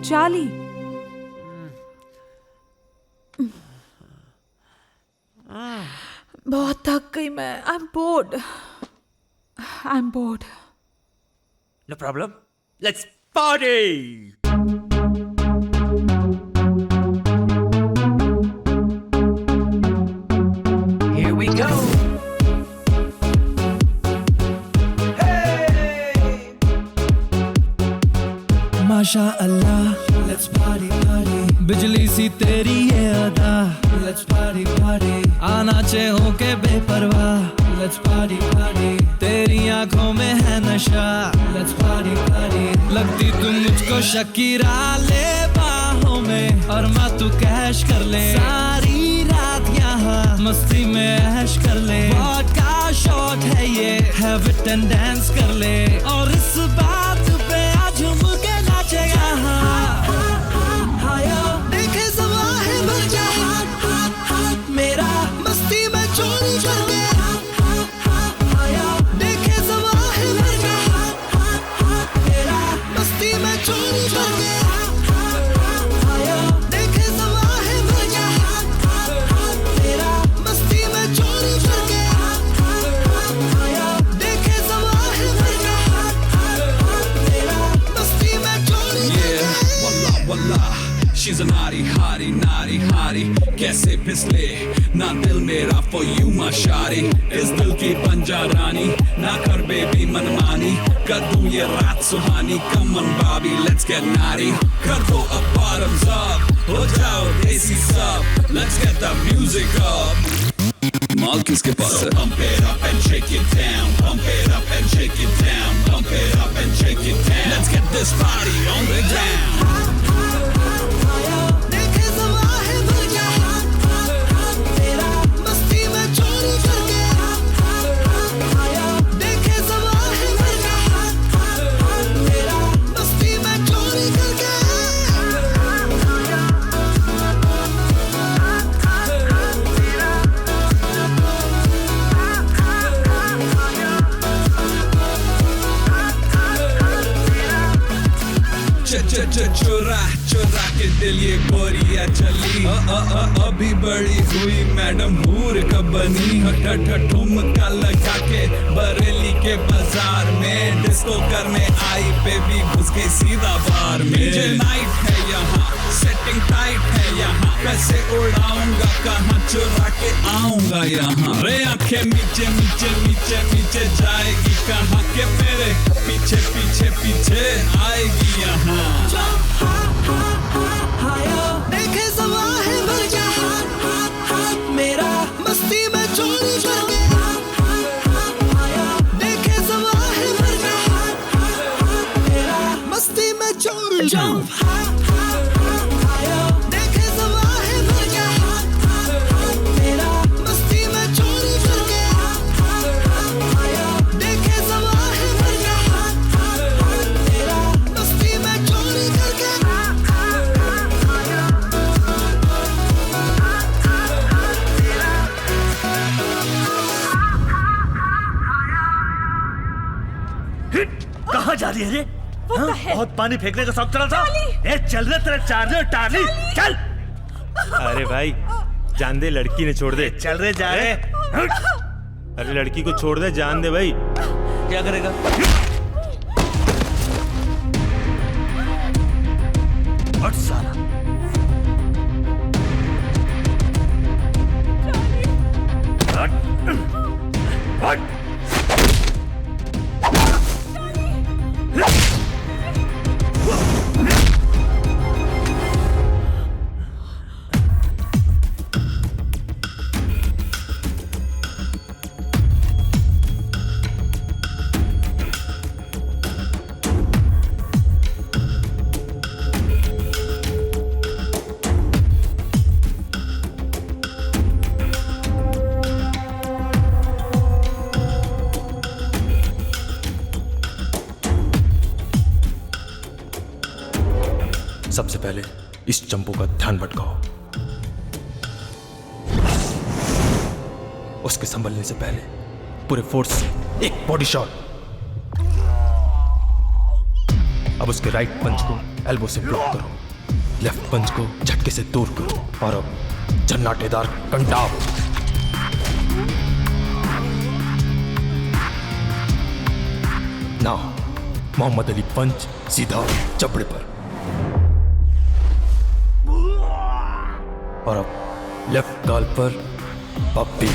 चार्ली, बहुत थक गई मैं। I am board. I'm bored. No problem. Let's party. Here we go. माशा अल्लाह लेट्स पार्टी पार्टी बिजली सी तेरी ये अदा लेट्स पार्टी पार्टी आना चे हो के बेपरवाह लेट्स पार्टी पार्टी तेरी आंखों में है नशा लेट्स पार्टी पार्टी लगती तुम मुझको शकीरा ले बाहों में और मैं तू कैश कर ले सारी रात यहाँ मस्ती में ऐश कर ले वोडका शॉट है ये हैव इट एंड डांस कर ले और इस बात पे आज झूम के नाचेगा देखे सवा है भर जा मेरा मस्ती में चोरी कर ले देखे सवा है भर जा मेरा मस्ती में चोरी कर ले देखे सवा है भर जा मेरा मस्ती में चोरी कर ले देखे सवा है भर जा मेरा मस्ती में चोरी कर ले wallah she's a naughty hottie कैसे फिसले ना दिल मेरा for you my shawty इस दिल की पंजा रानी ना कर बेबी मनमानी कर दूं ये रात सुहानी come on Bobby let's get naughty कर दो अब bottoms up हो जाओ देसी सब let's get the music up माल किसके पास है pump it up and shake it down pump it up and shake it down pump it up and shake it down let's get this party on the ground चुरा चुरा के दिल ये गोरिया चली अभी बड़ी हुई मैडम हूर कब बनी ठुमका लगा के बरेली के बाजार में डिस्को करने आई बेबी घुस गई सीधा बार में मुझे नाइट है यहाँ सेटिंग टाइट है यहाँ कैसे उड़ाऊंगा कहाँ चुरा के आऊंगा यहाँ रे आंखें नीचे नीचे नीचे नीचे जाएगी कहाँ के मेरे पीछे पीछे पीछे आएगी यहाँ देखे सवा है भर जा मेरा मस्ती में चोरी कर ले देखे सवा है भर जा मेरा मस्ती में चोरी देखे सवा है भर जा मेरा मस्ती में चोरी कर ले देखे सवा है भर जा मेरा मस्ती में चोरी कर ले कहाँ जा रही है रे? बहुत पानी फेंकने का शौक चला था? ए चल रहे तेरे चार्ली टार्ली चल। अरे भाई जान दे लड़की ने छोड़ दे चल रहे जा रहे। अरे लड़की को छोड़ दे जान दे भाई क्या करेगा? हट साला हट सबसे पहले इस चंपू का ध्यान भटकाओ उसके संभलने से पहले पूरे फोर्स से एक बॉडी शॉट अब उसके राइट पंच को एल्बो से ब्लॉक करो लेफ्ट पंच को झटके से दूर करो और अब जन्नाटेदार कंटाव ना, मोहम्मद अली पंच सीधा चपड़े पर। और अब लेफ्ट गाल पर पप्पी।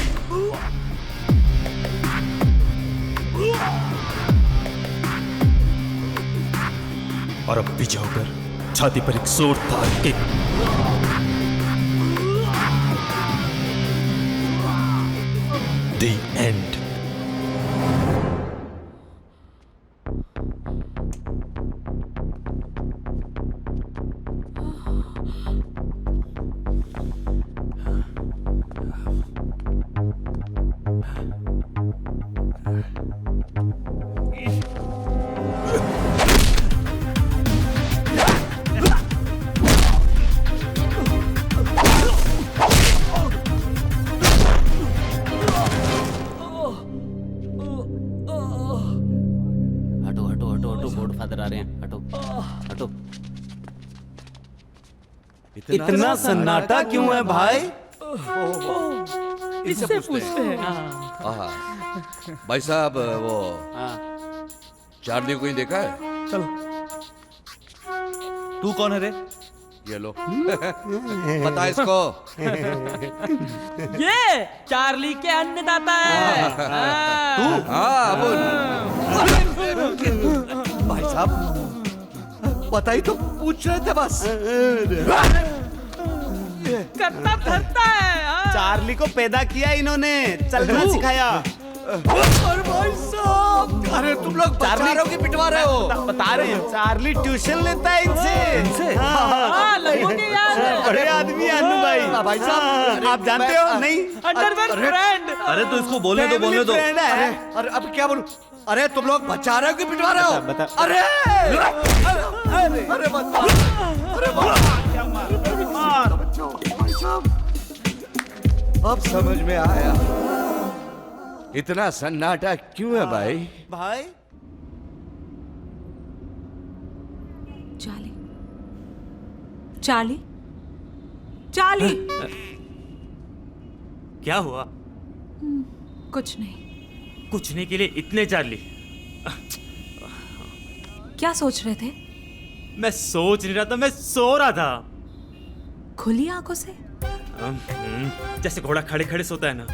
और अब पीछे होकर छाती पर एक जोरदार किक। The end. इतना सन्नाटा क्यों है भाई? इससे पूछते हैं। भाई साहब वो चार्ली को ही देखा है? चलो। तू कौन है रे? ये लो बता इसको। ये चार्ली के अन्नदाता है। तू? हाँ भाई साहब पता ही तो पूछ रहे थे बस। करता धरता है। चार्ली को पैदा किया इन्होंने, चलना सिखाया। अरे भाई साहब, अरे तुम लोग बचा रहे हो कि पिटवा रहे हो? बता रहे हैं, चार्ली ट्यूशन लेता है इनसे। हाँ, लगोगे यार। बड़े आदमी है अनु भाई। भाई साहब आप जानते हो? नहीं। Underwear friend. अरे तो इसको बोलने दो, बोलने दो। अरे अब क्या बोलूं? अरे तुम लोग बचा रहे हो कि पिटवा रहे हो? बता। अरे अरे मत अरे अब समझ में आया इतना सन्नाटा क्यों है भाई? भाई चार्ली, चार्ली, चार्ली। क्या हुआ? कुछ नहीं। कुछ नहीं के लिए इतने चार्ली? क्या सोच रहे थे? मैं सोच नहीं रहा था, मैं सो रहा था। खुली आंखों से? जैसे घोड़ा खड़े खड़े सोता है ना,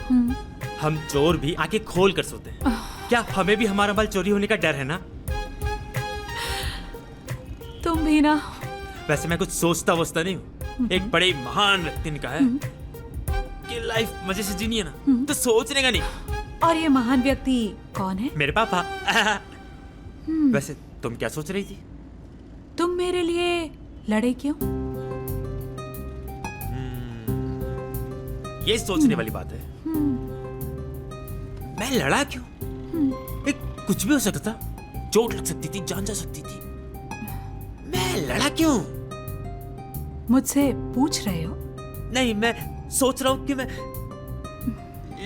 हम चोर भी आंखें खोल कर सोते हैं। क्या हमें भी हमारा माल चोरी होने का डर है ना? तुम भी ना। वैसे मैं कुछ सोचता वोचता नहीं हूँ। एक बड़े महान व्यक्ति ने कहा है कि लाइफ मजे से जीनी है ना, तो सोचने का नहीं। और ये महान व्यक्ति कौन है? मेरे पापा। वैसे तुम क्या सोच रही थी? तुम मेरे लिए लड़े क्यों? ये सोचने वाली बात है। मैं लड़ा क्यों? एक कुछ भी हो सकता था, चोट लग सकती थी, जान जा सकती थी। मैं लड़ा क्यों? मुझसे पूछ रहे हो? नहीं, मैं सोच रहा हूं कि मैं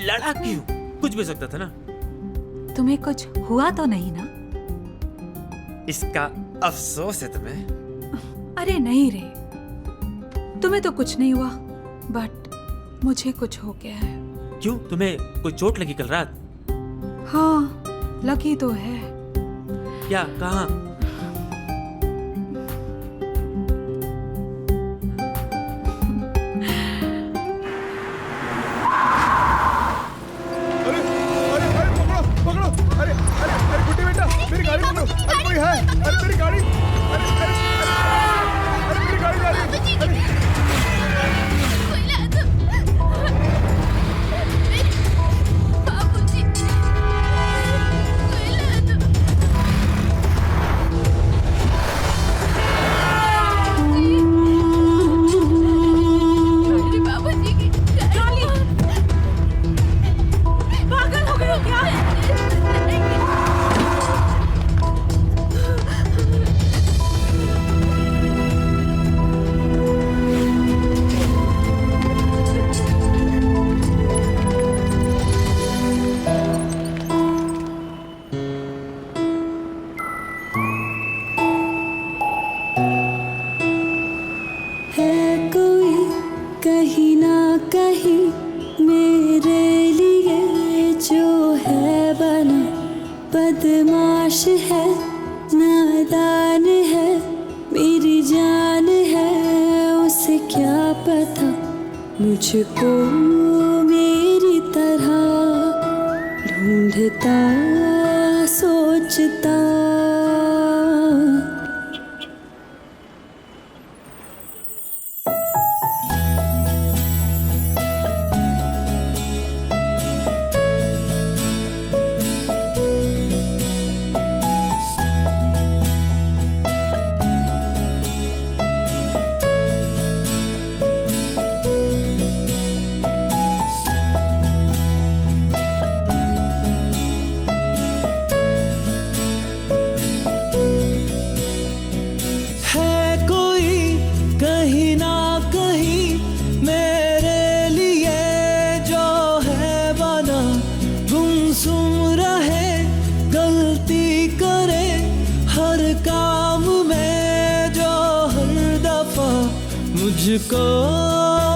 लड़ा क्यों। कुछ भी हो सकता था ना। तुम्हें कुछ हुआ तो नहीं ना? इसका अफसोस है तुम्हें? अरे नहीं रे, तुम्हें तो कुछ नहीं हुआ, बट मुझे कुछ हो गया है। क्यों, तुम्हें कोई चोट लगी कल रात? हाँ, लगी तो है। क्या, कहाँ? बदमाश लाश है, नादान है, मेरी जान है, उसे क्या पता मुझको मेरी तरह ढूंढता सोचता। मुझको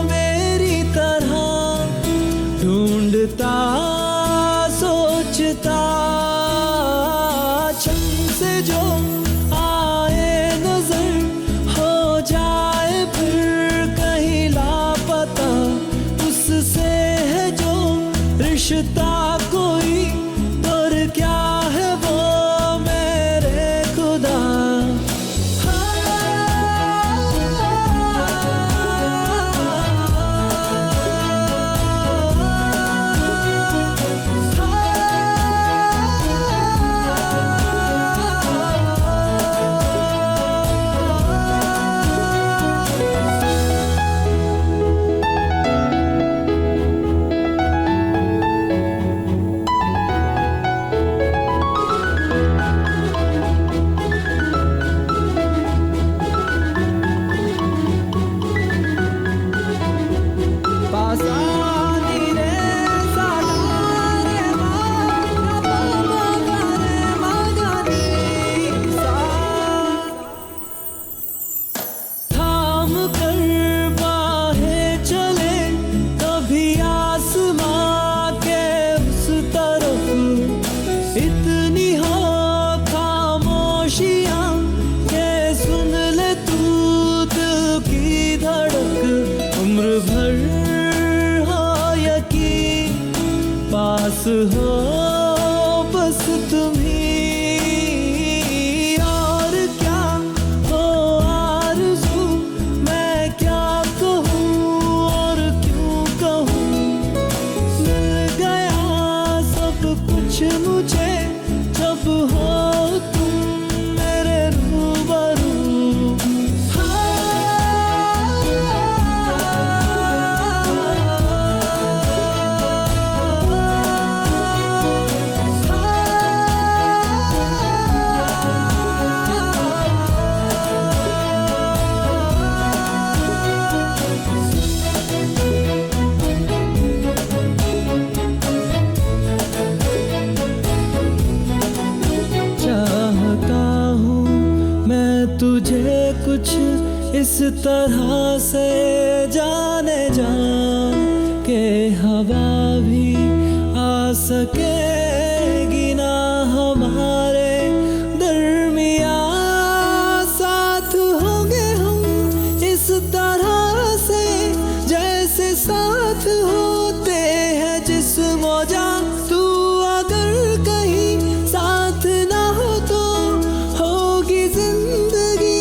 मेरी तरह ढूंढता सोचता। छन से जो आए नजर हो जाए फिर कहीं लापता, उससे है जो रिश्ता कोई, और क्या है वो मेरे खुदा। हो बस तुम ही, और क्या हो आरज़ू, मैं क्या कहूँ और क्यों कहूँ। मिल गया सब कुछ मुझे जब हो तुम मेरे रूबरू। तुझे कुछ इस तरह से जाने जा के हवा भी आ सकेगी ना हमारे दरमिया। साथ होंगे हम इस तरह से जैसे साथ होते हैं जिस्म और जान। तू अगर कहीं साथ ना हो तो होगी जिंदगी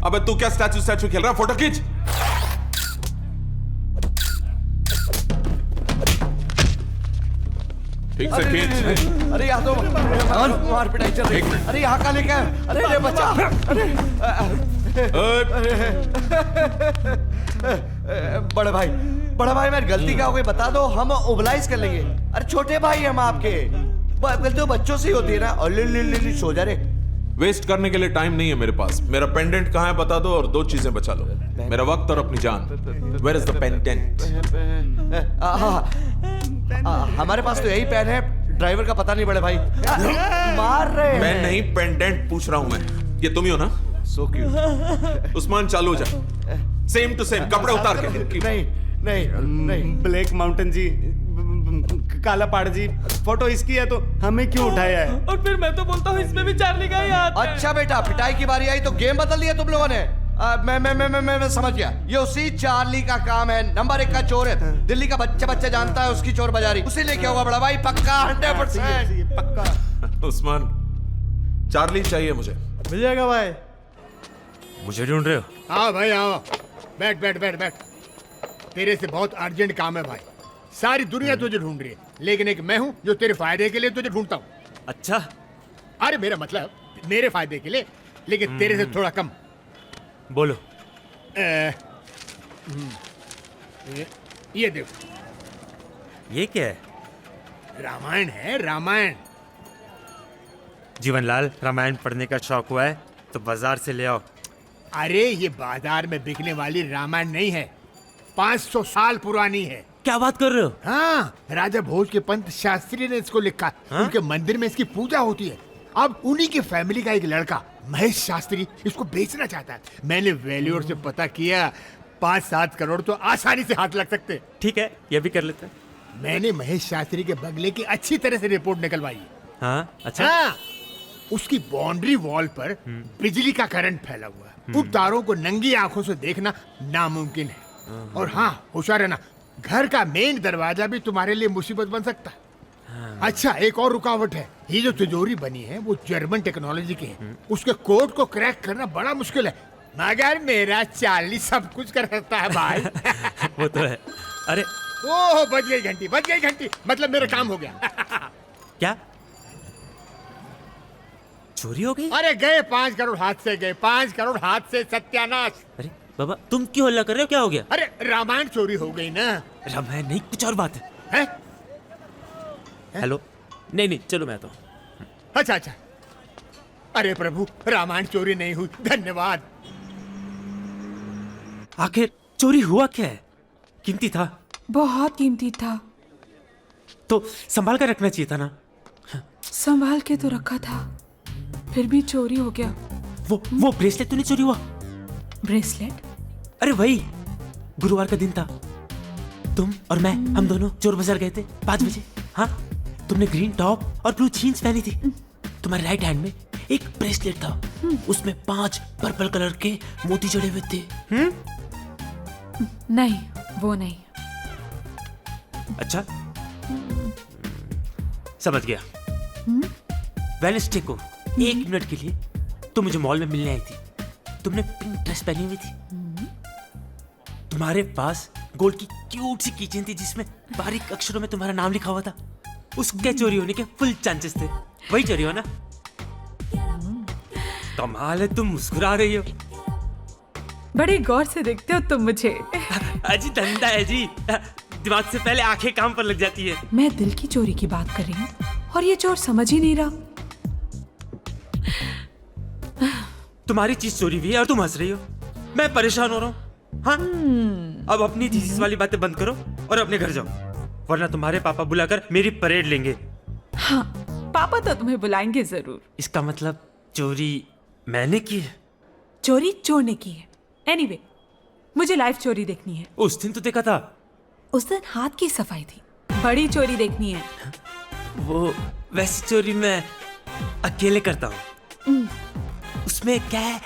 अबे तू क्या स्टैचू स्टैचू खेल रहा? फोटो खींच। ठीक से खींच। अरे यहाँ तो मार पिटाई चल रही है। अरे यहाँ का लेके अरे बच्चा, अरे बड़ा भाई मेरी गलती क्या हो गई बता दो, हम ओबलाइज कर लेंगे। अरे छोटे भाई हम आपके, गलती तो बच्चों से ही होती है ना। और ले सो जा रे। वेस्ट करने के लिए टाइम नहीं है मेरे पास। मेरा पेंडेंट कहाँ है बता दो और 2 चीजें बचा लो, मेरा वक्त और अपनी जान। Where is the pendant? हमारे पास तो यही पेन है, ड्राइवर का पता नहीं बड़े भाई। मार रहे हैं। मैं नहीं, पेंडेंट पूछ रहा हूं मैं। ये तुम ही हो ना? So cute. उस्मान चालू जा, सेम टू सेम, कपड़े उतार के। नहीं ब्लैक माउंटेन जी, काला पहाड़ जी, फोटो इसकी है तो हमें क्यों उठाया है? और फिर मैं तो बोलता हूँ इसमें भी चार्ली का ही हाथ है। अच्छा बेटा, पिटाई की बारी आई तो गेम बदल दिया तुम लोगों ने। मैं समझ गया, ये उसी चार्ली का काम है। नंबर 1 का चोर है, दिल्ली का बच्चा जानता है उसकी चोर बाजारी, उसी लेके हुआ बड़ा भाई, पक्का 100%। पक्का। उस्मान, चार्ली चाहिए मुझे। मिल जाएगा भाई। मुझे ढूंढ रहे हो? हाँ भाई आओ, बैठ बैठ बैठ बैठ। तेरे से बहुत अर्जेंट काम है भाई। सारी दुनिया तुझे ढूंढ रही है, लेकिन एक मैं हूं जो तेरे फायदे के लिए तुझे ढूंढता हूं। अच्छा? अरे मेरा मतलब मेरे फायदे के लिए, लेकिन तेरे से थोड़ा कम। बोलो। ये देखो। ये क्या है? रामायण है, रामायण। जीवनलाल, रामायण पढ़ने का शौक हुआ है तो बाजार से ले आओ। अरे ये बाजार में बिकने वाली रामायण नहीं है, 500 साल पुरानी है। क्या बात कर रहे हो? हाँ, राजा भोज के पंत शास्त्री ने इसको लिखा। उनके मंदिर में इसकी पूजा होती है। अब उन्हीं की फैमिली का एक लड़का महेश शास्त्री इसको बेचना चाहता है। मैंने वैल्यूअर से पता किया, 5-7 करोड़ तो आसानी से हाथ लग सकते। ठीक है, ये भी कर लेते हैं। मैंने महेश शास्त्री के बंगले की अच्छी तरह से रिपोर्ट निकलवाई। हाँ, अच्छा। हाँ, उसकी बाउंड्री वॉल पर बिजली का करंट फैला हुआ है। उन तारों को नंगी आंखों से देखना नामुमकिन है। और हाँ, होशियार रहना, घर का मेन दरवाजा भी तुम्हारे लिए मुसीबत बन सकता है। अच्छा, एक और रुकावट है। ये जो तिजोरी बनी है वो जर्मन टेक्नोलॉजी की है। उसके कोड को क्रैक करना बड़ा मुश्किल है, मगर मेरा चार्ली सब कुछ कर सकता है भाई। वो तो है। अरे ओह, बज गई घंटी, मतलब मेरा काम हो गया। क्या चोरी हो गई? अरे गए 5 करोड़ हाथ से, गए 5 करोड़ हाथ से, सत्यानाश। अरे बाबा, तुम क्यों हल्ला कर रहे हो? क्या हो गया? अरे रामायण चोरी हो गई ना। रामायण नहीं, कुछ और बात है? हेलो, नहीं, चलो मैं आता हूँ। अच्छा। अरे प्रभु, रामायण चोरी नहीं हुई, धन्यवाद। आखिर चोरी हुआ क्या है? कीमती था? बहुत कीमती था। तो संभाल कर रखना चाहिए था ना। संभाल के तो रखा था, फिर भी चोरी हो गया। वो ब्रेसलेट तो नहीं चोरी हुआ? ब्रेसलेट? अरे वही, गुरुवार का दिन था, तुम और मैं, हम दोनों चोर बाजार गए थे 5 बजे। हाँ, तुमने ग्रीन टॉप और ब्लू जीन्स पहनी थी। तुम्हारे राइट हैंड में एक ब्रेसलेट था, उसमें 5 पर्पल कलर के मोती जड़े हुए थे। नहीं, वो नहीं। अच्छा, समझ गया। वेडनेसडे को 1 मिनट के लिए तुम मुझे मॉल में मिलने आई थी। तुमने पिंक ड्रेस पहनी हुई थी। तुम्हारे पास गोल्ड की क्यूट सी कीचेन थी जिसमें बारीक अक्षरों में तुम्हारा नाम लिखा हुआ था। उसके चोरी होने के फुल चांसेस थे। वही चोरी हो ना? कमाल है, तुम मुस्कुरा रही हो। बड़े गौर से देखते हो तुम मुझे। अजी धंधा है जी, दिमाग से पहले आंखें काम पर लग जाती है। मैं दिल की चोरी की बात कर रही हूँ और ये चोर समझ ही नहीं रहा। तुम्हारी चीज चोरी हुई है और तुम हंस रही हो। मैं परेशान हो रहा हूँ। हाँ, अब अपनी थीसिस वाली बातें बंद करो और अपने घर जाओ, वरना तुम्हारे पापा बुलाकर मेरी परेड लेंगे। हाँ, पापा तो तुम्हें बुलाएंगे जरूर। इसका मतलब चोरी मैंने की है? चोरी चोर ने की है। एनीवे, मुझे लाइव चोरी देखनी है। उस दिन तो देखा था। उस दिन हाथ की सफाई थी, बड़ी चोरी देखनी है। वो वैसी चोरी मैं अकेले करता हूँ। उसमें क्या है,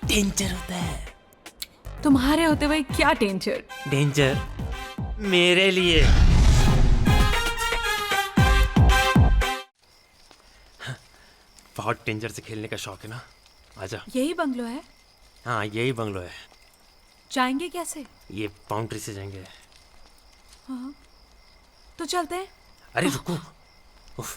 डेंजर होता है। तुम्हारे होते हुए क्या डेंजर? डेंजर मेरे लिए। बहुत डेंजर से खेलने का शौक है ना। आजा। यही बंगलो है? हाँ, यही बंगलो है। जाएंगे कैसे? ये बाउंड्री से जाएंगे। हाँ, तो चलते हैं। अरे रुको। उफ।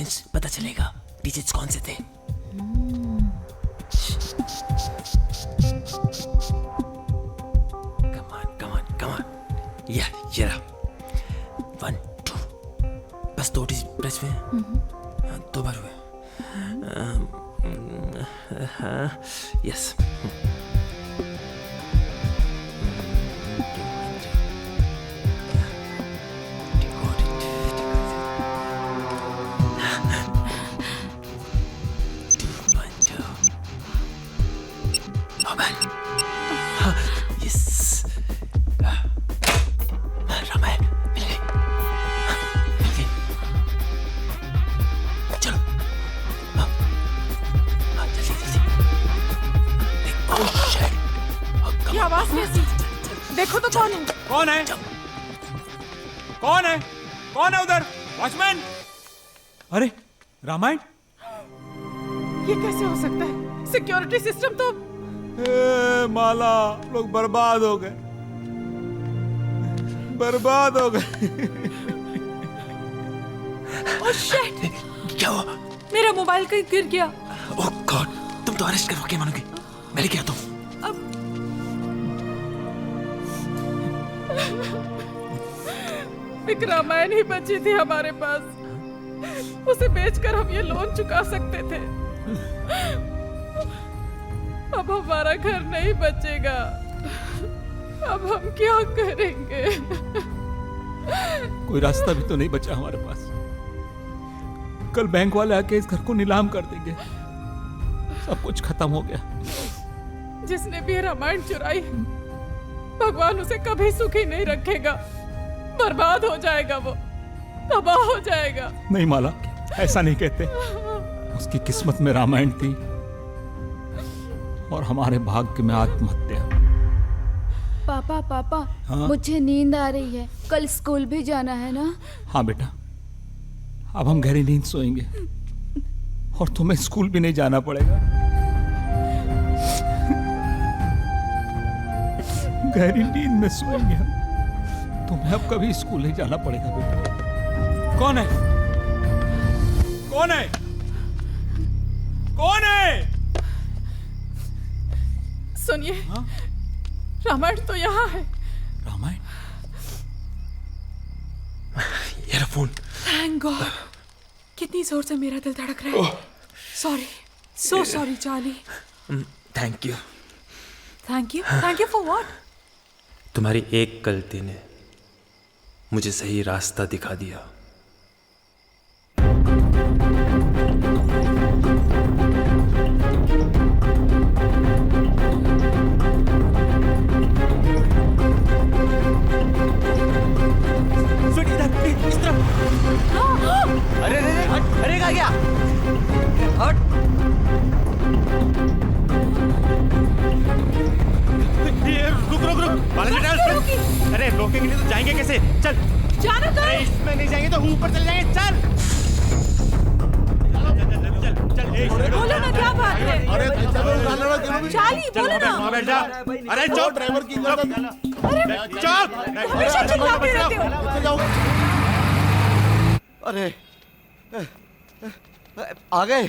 प्रिंस पता चलेगा टीचर्स कौन से थे। कम ऑन ये रहा 1 2 बस 2 डिजिट प्रेस में 2 बार हुए। यस देखो तो कौन है? कौन है? कौन है? कौन है उधर? वॉचमैन! अरे रामायण, ये कैसे हो सकता है? सिक्योरिटी सिस्टम तो माला, लोग बर्बाद हो गए, बर्बाद हो गए। Oh shit! क्या हुआ? मेरा मोबाइल कहीं गिर गया। ओह गॉड, तुम तो अरेस्ट करके मानोगे। मैं लेके आता हूँ। एक रामायण ही बची थी हमारे पास, उसे बेचकर हम ये लोन चुका सकते थे। अब हमारा घर नहीं बचेगा, अब हम क्या करेंगे? कोई रास्ता भी तो नहीं बचा हमारे पास। कल बैंक वाले आके इस घर को नीलाम कर देंगे, सब कुछ खत्म हो गया। जिसने भी रामायण चुराई, भगवान उसे कभी सुखी नहीं रखेगा, बर्बाद हो जाएगा, वो तबाह हो जाएगा। नहीं माला, ऐसा नहीं कहते। उसकी किस्मत में रामायण थी और हमारे भाग्य में आत्महत्या। पापा पापा, हाँ? मुझे नींद आ रही है, कल स्कूल भी जाना है ना? हाँ बेटा, अब हम गहरी नींद सोएंगे और तुम्हें स्कूल भी नहीं जाना पड़ेगा। गहरी नींद में सोएंगे हम, तुम्हें अब कभी स्कूल नहीं जाना पड़ेगा बेटा। कौन है? कौन है? कौन है? सुनिए, रामायण तो यहाँ है। रामायण? ये रहा फोन। Thank God. कितनी जोर से मेरा दिल धड़क रहा है। Sorry, so sorry Charlie. Thank you. Thank you for what? तुम्हारी एक गलती ने मुझे सही रास्ता दिखा दिया। अरे अरे कहाँ गया? हट! रुक। अरे रोकेंगे नहीं तो जाएंगे कैसे? चल जाना तो। अरे इसमें नहीं जाएंगे तो ऊपर चले जाएंगे। चल बोलो ना, क्या बात है? अरे चार्ली बोलो ना। बैठ जा। अरे चुप, ड्राइवर की अरे चुप। हमेशा चिल्लाते रहते हो। अरे आ गए?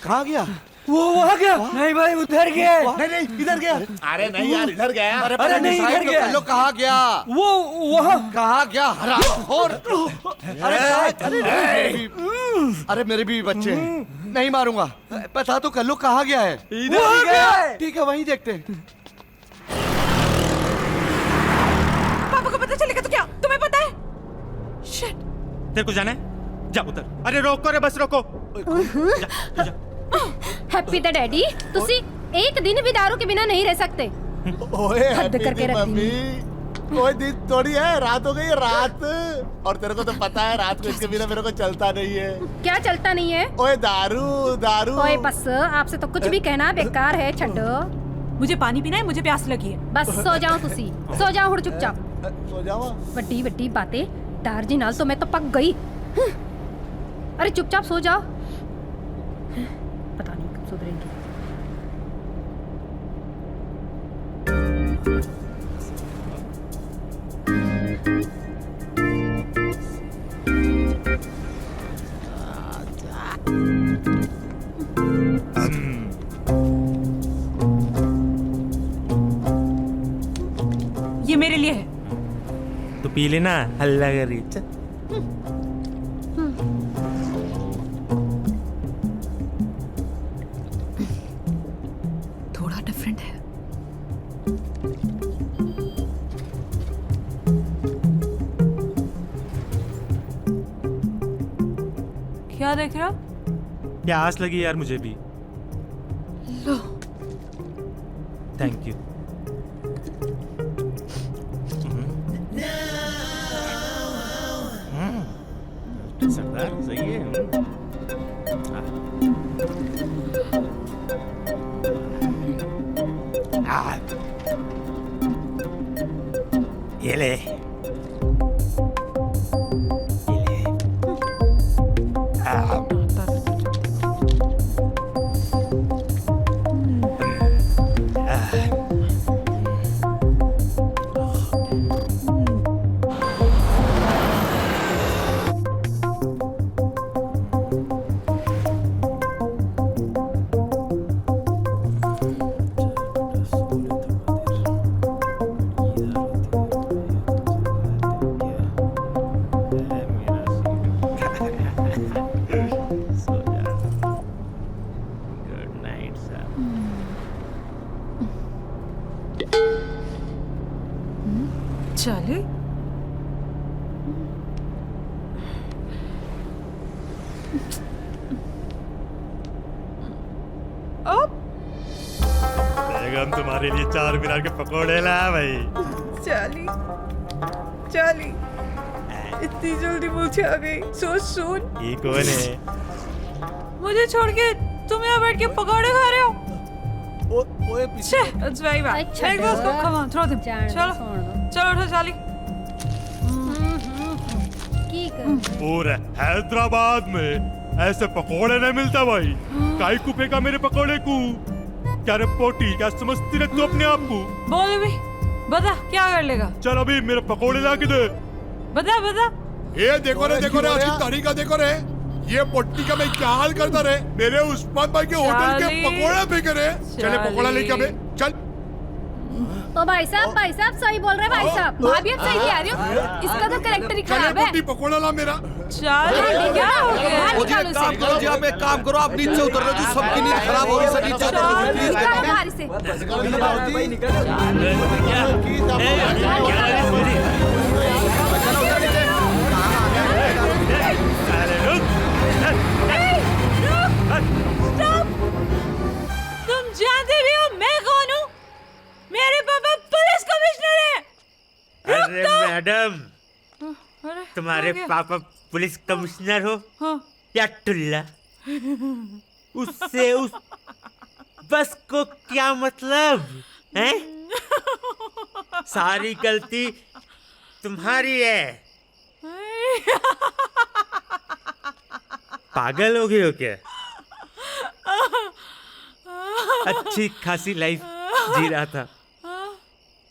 कहाँ गया? वो आ गया। नहीं भाई, उधर गया। नहीं इधर गया। अरे नहीं यार, इधर गया। अरे नहीं इधर गया। लो कहाँ गया? वो वहाँ कहाँ गया? हरामखोर! अरे मेरे भी बच्चे हैं, नहीं मारूंगा। बता तो कल्लू कहाँ गया है? इधर गया। ठीक है, वहीं देखते हैं। पापा को पता चलेगा तो क्या? तुम्हें पता है? शिट! तेरे को जाना है? जा उधर। अरे रोको रे, बस रोको। हैप्पी द डैडी, तुसी एक दिन भी दारू के बिना नहीं रह सकते। ओए हद करके रख दी। कोई दिन थोड़ी है, रात हो गई है, रात। और तेरे को तो पता है रात को इसके बिना मेरे को चलता नहीं है। क्या चलता नहीं है? ओए दारू। ओए बस, आपसे तो कुछ भी कहना बेकार है। छड्डो, मुझे पानी पीना है, मुझे प्यास लगी है। बस सो जाओ तुसी, सो जाओ हुण चुपचाप। सो जाओ। बड्डी बड्डी बातें डार जी नाल तो मैं तो पक गई। अरे चुपचाप सो जाओ। पता नहीं कब सुधरेंगे। पी लेना, हल्ला कर रही। चल। थोड़ा डिफरेंट है। क्या देख रहे हो? प्यास लगी यार मुझे भी। लो। Thank you. सरदार सही है। ये ले। चले। हम तुम्हारे लिए 4 मीनार के पकोड़े लाया भाई। चाली, चाली, इतनी जल्दी मुझे आ गई। सो सून। ये कौन है? मुझे छोड़ के तुम यहाँ बैठ के पकौड़े खा रहे हो? ओए पीछे। That's very bad. Hey, go, come on, throw them. चलो, चलो उठो चाली। पूरे हैदराबाद में ऐसे पकोड़े नहीं मिलता भाई। काई कुपे का मेरे पकोड़े को क्या रे पोटी, क्या समझती रहे तू अपने आप को? बोल भी, बता क्या कर लेगा? चल अभी मेरे पकोड़े ला के दे। बता बता। ये देखो रे आज की तारीख का देखो रे। ये पोटी का मैं क्या हाल करता रे। मेरे उस्मान भाई के होटल के पकोड़े फेंके रे। चले पकोड़ा लेके अबे चल। तो भाई साहब सही बोल रहे हैं भाई साहब। भाभी अब सही कह रही हो। इसका तो कैरेक्टर ही खराब है। पकोड़ा ला मेरा। चल क्या हो गया? मुझे एक काम करो जी, आप एक काम करो, आप नीचे उतर लो जी, सबकी नींद खराब हो रही है, नीचे उतर लो प्लीज। बाहर से। तुम जानते भी हो मैं कौन हूँ? मेरे पापा पुलिस कमिश्नर हैं। अरे मैडम, तुम्हारे पापा पुलिस कमिश्नर हो? हाँ। या टुल्ला? उससे उस बस को क्या मतलब है? सारी गलती तुम्हारी है। पागल हो गए हो क्या? अच्छी खासी लाइफ जी रहा था,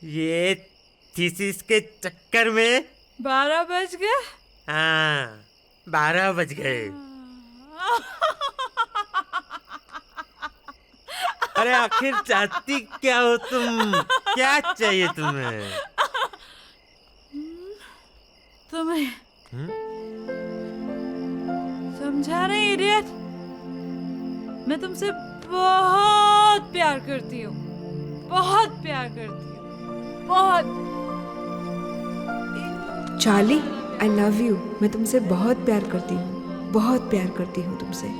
ये थीसिस के चक्कर में 12 बज गए। हाँ 12 बज गए। अरे आखिर चाहती क्या हो तुम? क्या चाहिए तुम्हें? तुम्हें समझा रहे इडियट, मैं तुमसे बहुत प्यार करती हूँ, बहुत प्यार करती हूँ, बहुत। Charlie, I love you. मैं तुमसे बहुत प्यार करती हूँ, बहुत प्यार करती हूँ तुमसे।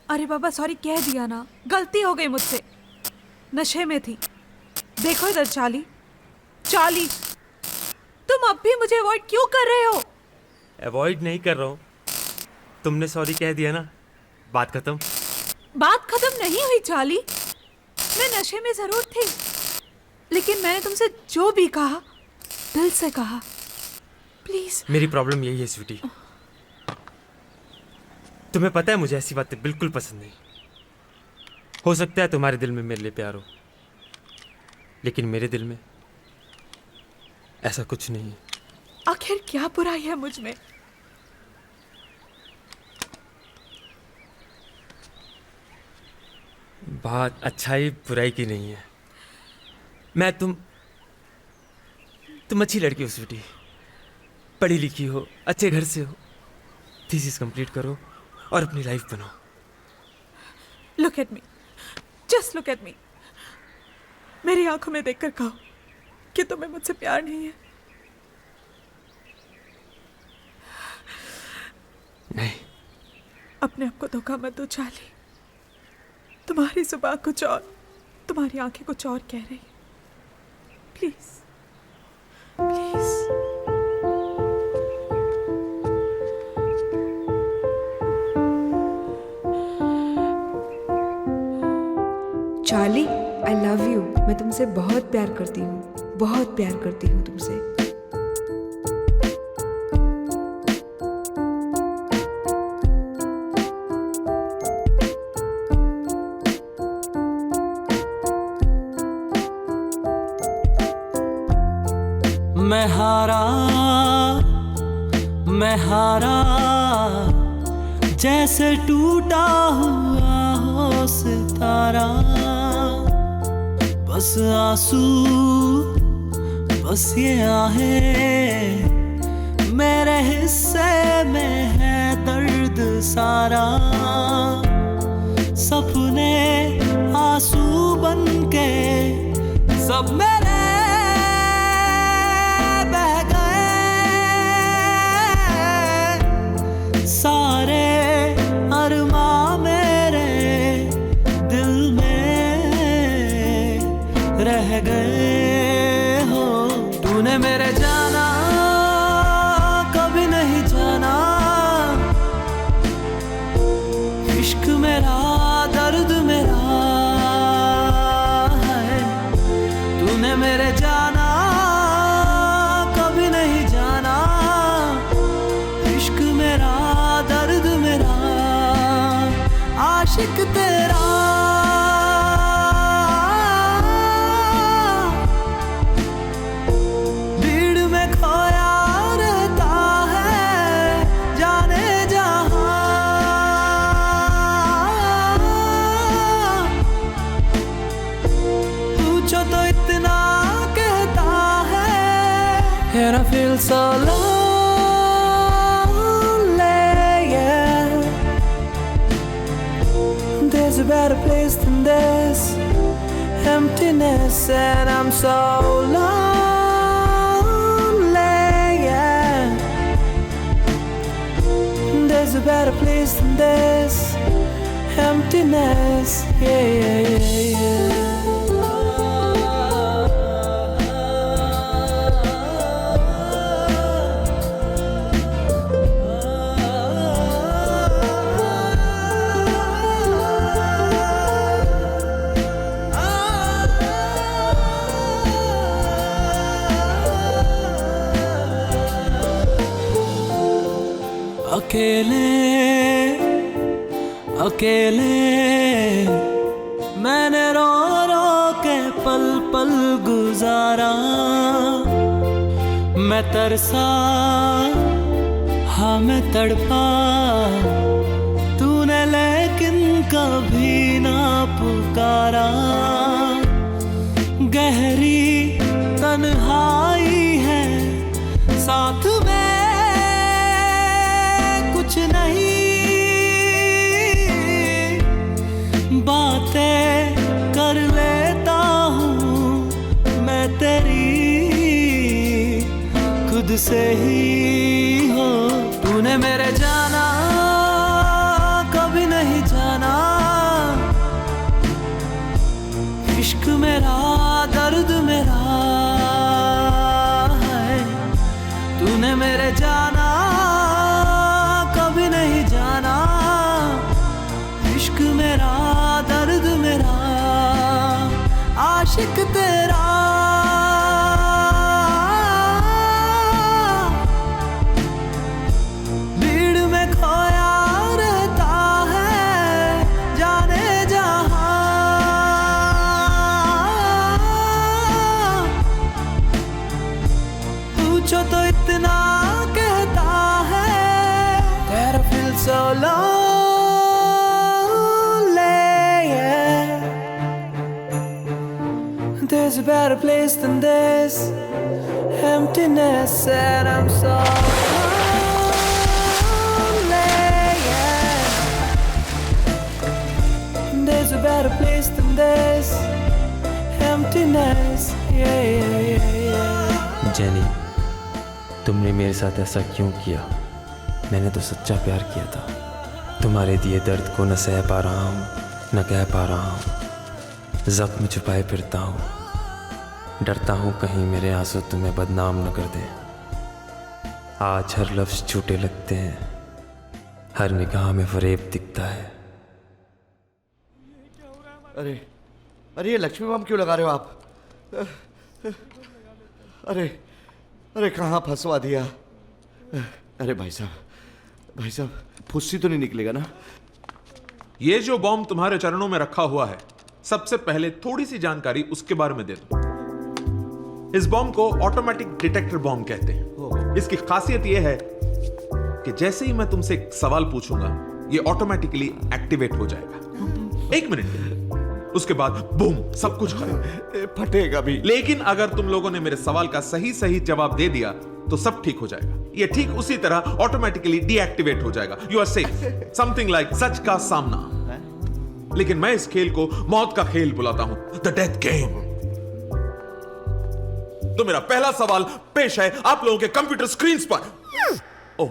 अरे बाबा सॉरी कह दिया ना, गलती हो गई मुझसे, नशे में थी। देखो इधर चार्ली, चार्ली, तुम अब भी मुझे अवॉइड क्यों कर रहे हो? अवॉइड नहीं कर रहा हूँ, तुमने सॉरी कह दिया ना, बात खत्म। बात खत्म नहीं हुई चार्ली। मैं नशे में जरूर थी, लेकिन मैंने तुमसे जो भी कहा दिल से कहा। प्लीज। मेरी प्रॉब्लम यही है स्वीटी, तुम्हें पता है मुझे ऐसी बातें बिल्कुल पसंद नहीं। हो सकता है तुम्हारे दिल में मेरे लिए प्यार हो, लेकिन मेरे दिल में ऐसा कुछ नहीं है। आखिर क्या बुराई है मुझ में? बात अच्छाई बुराई की नहीं है। तुम अच्छी लड़की हो स्वीटी, पढ़ी लिखी हो, अच्छे घर से हो, थीसिस कंप्लीट करो और अपनी लाइफ बनाओ। Look at me, just look at me. मेरी आंखों में देखकर कहो कि तुम्हें मुझसे प्यार नहीं है। नहीं। अपने आप को धोखा मत दो चार्ली। तुम्हारी जुबान कुछ और, तुम्हारी आंखें कुछ और कह रही। Please please. Charlie, I love you. मैं तुमसे बहुत प्यार करती हूँ, बहुत प्यार करती हूँ तुमसे। मैं हारा जैसे टूटा हुआ हो सितारा, बस आंसू बस ये आहें, मेरे हिस्से में है दर्द सारा। सपने आंसू बन के सब मेरे सारे अरमां मेरे दिल में रह गए हो। तूने मेरे जाना कभी नहीं जाना, इश्क मेरा दर्द मेरा है। तूने मेरे जाना कभी नहीं जाना, इश्क मेरा दर्द मेरा, आशिक तेरा। भीड़ में खोया रहता है जाने जहां, पूछो तो इतना कहता है। And I feel so low. There's a better place than this emptiness, and I'm so lonely, yeah. There's a better place than this emptiness, yeah, yeah, yeah, yeah. अकेले मैंने रो रो के पल पल गुजारा। मैं तरसा हाँ मैं तड़पा, तूने लेकिन कभी ना पुकारा। गहरी तन्हाई है साथ में कुछ नहीं, बातें कर लेता हूँ मैं तेरी खुद से ही हो। तूने मेरे जाना कभी नहीं जाना, इश्क मेरा दर्द मेरा so lonely, yeah. There's a better place than this, emptiness, and I'm so lonely, yeah. There's a better place than this, emptiness, yeah, yeah, yeah, yeah. Jenny, तुमने मेरे साथ ऐसा क्यों किया? मैंने तो सच्चा प्यार किया था। तुम्हारे दिए दर्द को न सह पा रहा हूँ, न कह पा रहा हूँ। जख्म छुपाए फिरता हूँ, डरता हूँ कहीं मेरे आंसू तुम्हें बदनाम न कर दें। आज हर लफ्ज़ झूठे लगते हैं, हर निगाह में फरेब दिखता है। अरे अरे ये लक्ष्मी बम क्यों लगा रहे हो आप? अरे कहाँ फंसवा दिया? अरे भाई साहब फुस्सी तो नहीं निकलेगा ना? ये जो बॉम्ब तुम्हारे चरणों में रखा हुआ है, सबसे पहले थोड़ी सी जानकारी उसके बारे में दे दो। इस बॉम्ब को ऑटोमेटिक डिटेक्टर बॉम्ब कहते हैं। इसकी खासियत यह है कि जैसे ही मैं तुमसे एक सवाल पूछूंगा, ये ऑटोमेटिकली एक्टिवेट हो जाएगा। 1 मिनट के लिए। उसके बाद बूम, सब कुछ खत्म, फटेगा भी। लेकिन अगर तुम लोगों ने मेरे सवाल का सही जवाब दे दिया तो सब ठीक हो जाएगा। ये ठीक उसी तरह ऑटोमेटिकली डीएक्टिवेट हो जाएगा। You are safe, something like सच का सामना। लेकिन मैं इस खेल को मौत का खेल बुलाता हूं, द डेथ गेम। तो मेरा पहला सवाल पेश है आप लोगों के कंप्यूटर स्क्रीन पर। ओह,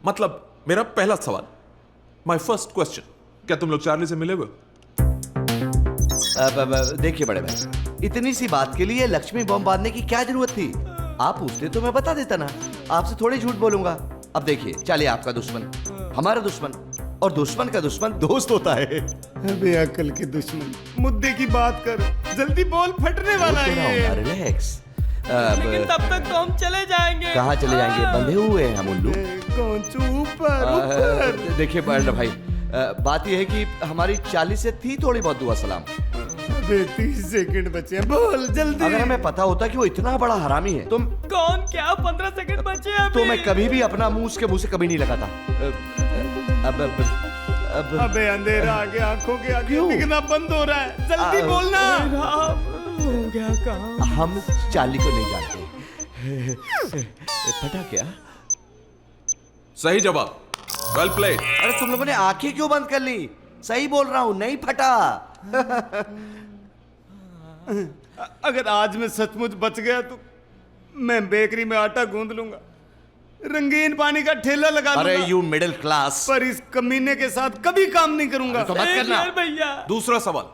मतलब मेरा पहला सवाल, माय फर्स्ट क्वेश्चन, क्या तुम लोग चार्ली से मिले हुए? देखिए बड़े भाई, इतनी सी बात के लिए लक्ष्मी बम बांधने की क्या जरूरत थी? आप पूछते तो मैं बता देता ना, आपसे थोड़ी झूठ बोलूंगा। अब देखिए, चालिए आपका दुश्मन हमारा दुश्मन, और दुश्मन का दुश्मन दोस्त होता है। अबे अकल के दुश्मन, मुद्दे की बात कर, जल्दी बोल, फटने वाला है। रिलैक्स। लेकिन तब तक तो हम चले जाएंगे। कहाँ चले जाएंगे? बंधे हुए हैं हम उल्लू। ऊपर। देखिए बड़े भाई, बात यह है कि हमारी 40 से थी थोड़ी बहुत दुआ सलाम। 30 सेकंड बचे हैं, बोल जल्दी। अगर हमें पता होता कि वो इतना बड़ा हरामी है, तुम कौन क्या 15 सेकंड बचे हैं तो मैं कभी भी अपना मुंह उसके मुंह से कभी नहीं लगाता। अब अबे अंधेरा आ गया, आंखों के आगे दिखना बंद हो रहा है, जल्दी बोलना। हो गया काम। हम चार्ली को नहीं जानते। फटा क्या? सही जवाब, वेल प्लेड। अरे तुम लोगों ने आंखें क्यों बंद कर ली? सही बोल रहा हूं, नहीं फटा। अगर आज मैं सचमुच बच गया तो मैं बेकरी में आटा गूंद लूंगा, रंगीन पानी का ठेला लगा लूंगा। अरे यू मिडिल क्लास। पर इस कमीने के साथ कभी काम नहीं करूंगा। तो मत करना भैया। दूसरा सवाल,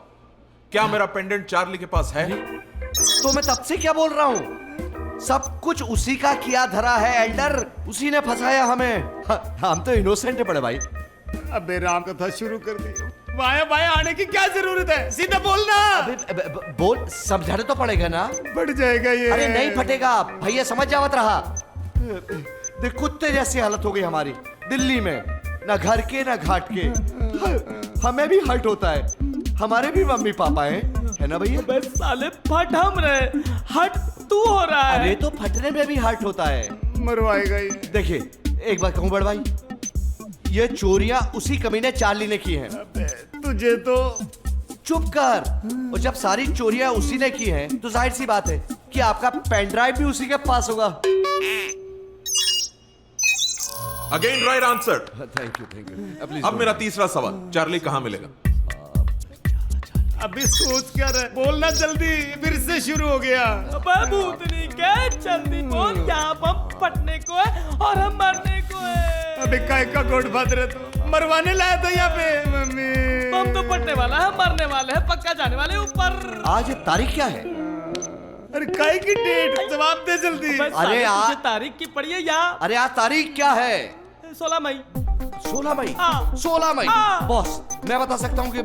क्या मेरा पेंडेंट चार्ली के पास है? तो मैं तब से क्या बोल रहा हूँ, सब कुछ उसी का किया धरा है एल्डर, उसी ने फंसाया हमें। हम तो इनोसेंट है बड़े भाई। अबे राम कथा शुरू कर दी, वाया वाया आने की क्या जरूरत है? सीधा बोलना। बोल, समझाने तो पड़ेगा ना। बढ़ जाएगा ये। अरे नहीं फटेगा भैया, समझ जावत रहा। देख कुत्ते जैसी हालत हो गई हमारी दिल्ली में, ना घर के ना घाट के। हमें भी हर्ट होता है, हमारे भी मम्मी पापा हैं, है ना भैया? बस साले फट हम रहे, हट तू हो रहा है। अरे तो फटने में भी हर्ट होता है। मरवाएगा ये। देखिए एक बात कहूँ बड़ भाई, ये चोरियां उसी कमीने चार्ली ने की हैं। तुझे तो चुप कर। और जब सारी चोरियां उसी ने की हैं, तो जाहिर सी बात है कि आपका पेन ड्राइव भी उसी के पास होगा। Again right answer. Thank you please. अब मेरा तीसरा सवाल, चार्ली कहाँ मिलेगा? अभी सोच क्या रहे, बोलना जल्दी, फिर से शुरू हो गया। भूतनी क्या जल्दी बोल, यहाँ बम फटने को है और हम मरने को है। अबे काय का गोट फादर है तू, मरवाने लाया था यहाँ पे। मम्मी बम तो फटने वाला है, मरने वाले हैं, पक्का जाने वाले ऊपर। आज तारीख क्या है? अरे काय की डेट, जवाब दे जल्दी। अरे आज तारीख की पड़ी है यहाँ। अरे आज तारीख क्या है? 16 मई। 16 मई? 16 मई। बॉस मैं बता सकता हूँ कि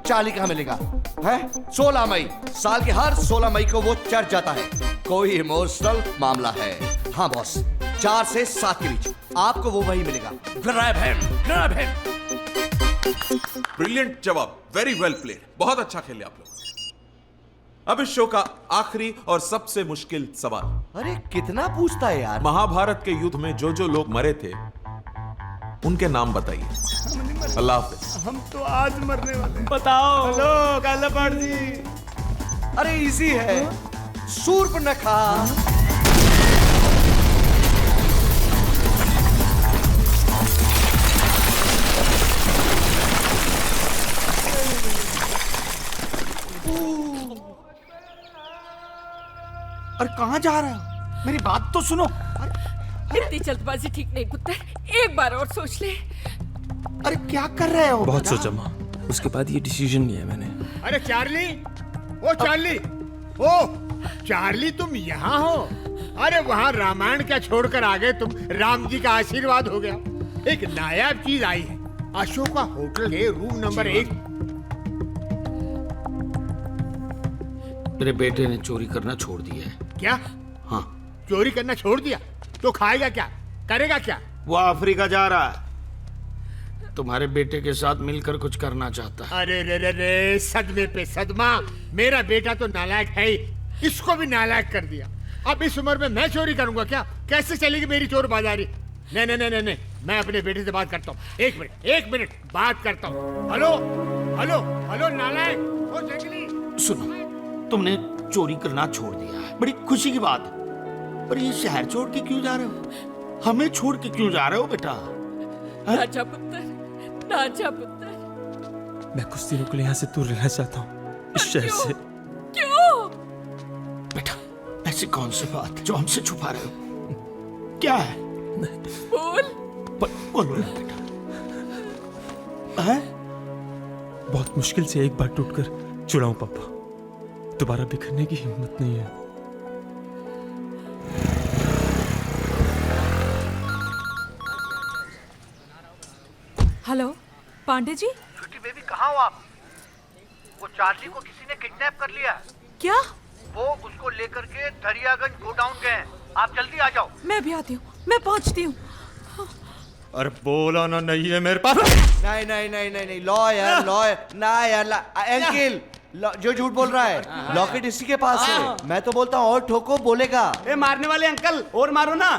चार्ली कहाँ मिलेगा है? 16 मई, साल के हर 16 मई को वो चर्च जाता है। कोई इमोशनल मामला है। हाँ बॉस, 4 से 7 के बीच आपको वो वही मिलेगा। Grab him, grab him. Brilliant जवाब, वेरी वेल प्लेड, बहुत अच्छा खेले आप लोग। अब इस शो का आखिरी और सबसे मुश्किल सवाल। अरे कितना पूछता है यार। महाभारत के युद्ध में जो लोग मरे थे, उनके नाम बताइए। अल्लाह हाफिज। हम तो आज मरने वाले हैं। बताओ। हेलो कालापाड़ जी। अरे इजी है, शूर्पणखा। अरे कहाँ जा रहे हो? मेरी बात तो सुनो। इतनी जल्दबाजी ठीक नहीं पुत्र, एक बार और सोच ले। अरे क्या कर रहे हो? बहुत सोचा माँ, उसके बाद ये डिसीजन लिया मैंने। अरे चार्ली, ओ चार्ली, ओ चार्ली, तुम यहाँ हो? अरे वहाँ रामायण क्या छोड़कर आ गए तुम? राम जी का आशीर्वाद हो गया। एक नायाब चीज आई है, अशोका होटल है, रूम नंबर 1। मेरे बेटे ने चोरी करना छोड़ दिया है। क्या? हाँ। चोरी करना छोड़ दिया तो खाएगा क्या, करेगा क्या? वो अफ्रीका जा रहा है। तुम्हारे बेटे के साथ मिलकर कुछ करना चाहता है। अरे रे रे रे, सदमे पे सदमा। मेरा बेटा तो नालायक है ही, इसको भी नालायक कर दिया। अब इस उम्र में मैं चोरी करूंगा क्या? कैसे चलेगी मेरी चोर बाजारी? नहीं नहीं नहीं नहीं, मैं अपने बेटे से बात करता हूँ। एक मिनट बात करता हूँ। हेलो हेलो हेलो नालायक, ओ जंगली। सुनो, तुमने चोरी करना छोड़ दिया है, बड़ी खुशी की बात है। पर ये शहर छोड़ के क्यों जा रहे हो? हमें छोड़ के क्यों जा रहे हो बेटा? ना जा पुत्र, ना जा पुत्र। मैं कुछ दिनों के लिए यहाँ से दूर रहना चाहता हूँ, इस शहर से। क्यों? बेटा, ऐसी कौन सी बात जो हमसे छुपा रहे हो? क्या है? बोल। बोलो ना बेटा। है? बहुत मुश्किल से एक बार टूटकर जुड़ा हूं पापा, दोबारा बिखरने की हिम्मत नहीं है। हेलो पांडे जी। छुट्टी बेबी कहाँ हो आप? वो चार्ली को किसी ने किडनैप कर लिया। क्या? वो उसको लेकर के दरियागंज गोडाउन गए हैं। आप जल्दी आ जाओ। मैं भी आती हूँ, मैं पहुँचती हूँ। अरे बोला ना नहीं है मेरे पास। नहीं नहीं नहीं नहीं नहीं, लॉयर ना यार, अंकिल जो झूठ बोल रहा है, लॉकेट इसी के पास है। मैं तो बोलता हूँ और ठोको, बोलेगा। ए मारने वाले अंकल, और मारो ना।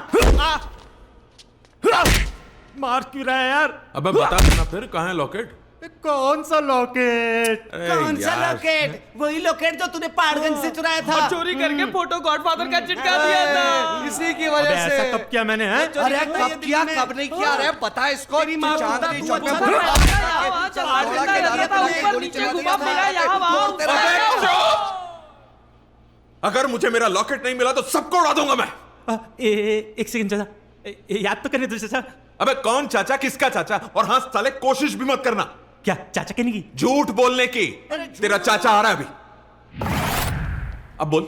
मार क्यों रहा है यार? अबे बता देना फिर, कहाँ है लॉकेट? कौन सा लॉकेट? कौन सा लॉकेट? वही लॉकेट जो तूने पहाड़गंज से चुराया था। चोरी करके फोटो गॉडफादर का चिपका दिया था। इसी की वजह से। ऐसा कब किया मैंने? है अरे कब किया, कब नहीं किया? अरे पता है इसको? चांदनी चौक पे अगर मुझे मेरा लॉकेट नहीं मिला तो सबको उड़ा दूंगा मैं। एक सेकंड चाचा, याद तो करने दो चाचा। अबे कौन चाचा, किसका चाचा? और हाँ साले, कोशिश भी मत करना। क्या चाचा कहने की? झूठ बोलने की। तेरा चाचा आ रहा है अभी। अब बोल।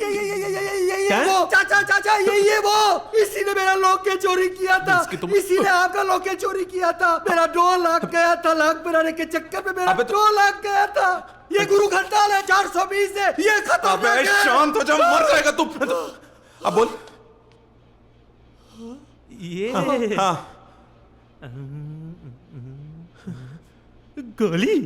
ये वो चाचा ये वो, इसी ने मेरा लॉकेट चोरी किया था। इसी ने आपका लॉकेट चोरी किया था। मेरा 2 लाख गया था, लाख बनाने के चक्कर में मेरा 2 लाख गया था। ये गुरु घंटाल है 420 है, ये खत्म। अबे शांत हो जा, मर जाएगा तू। अब बोल। ये हाँ। गोली।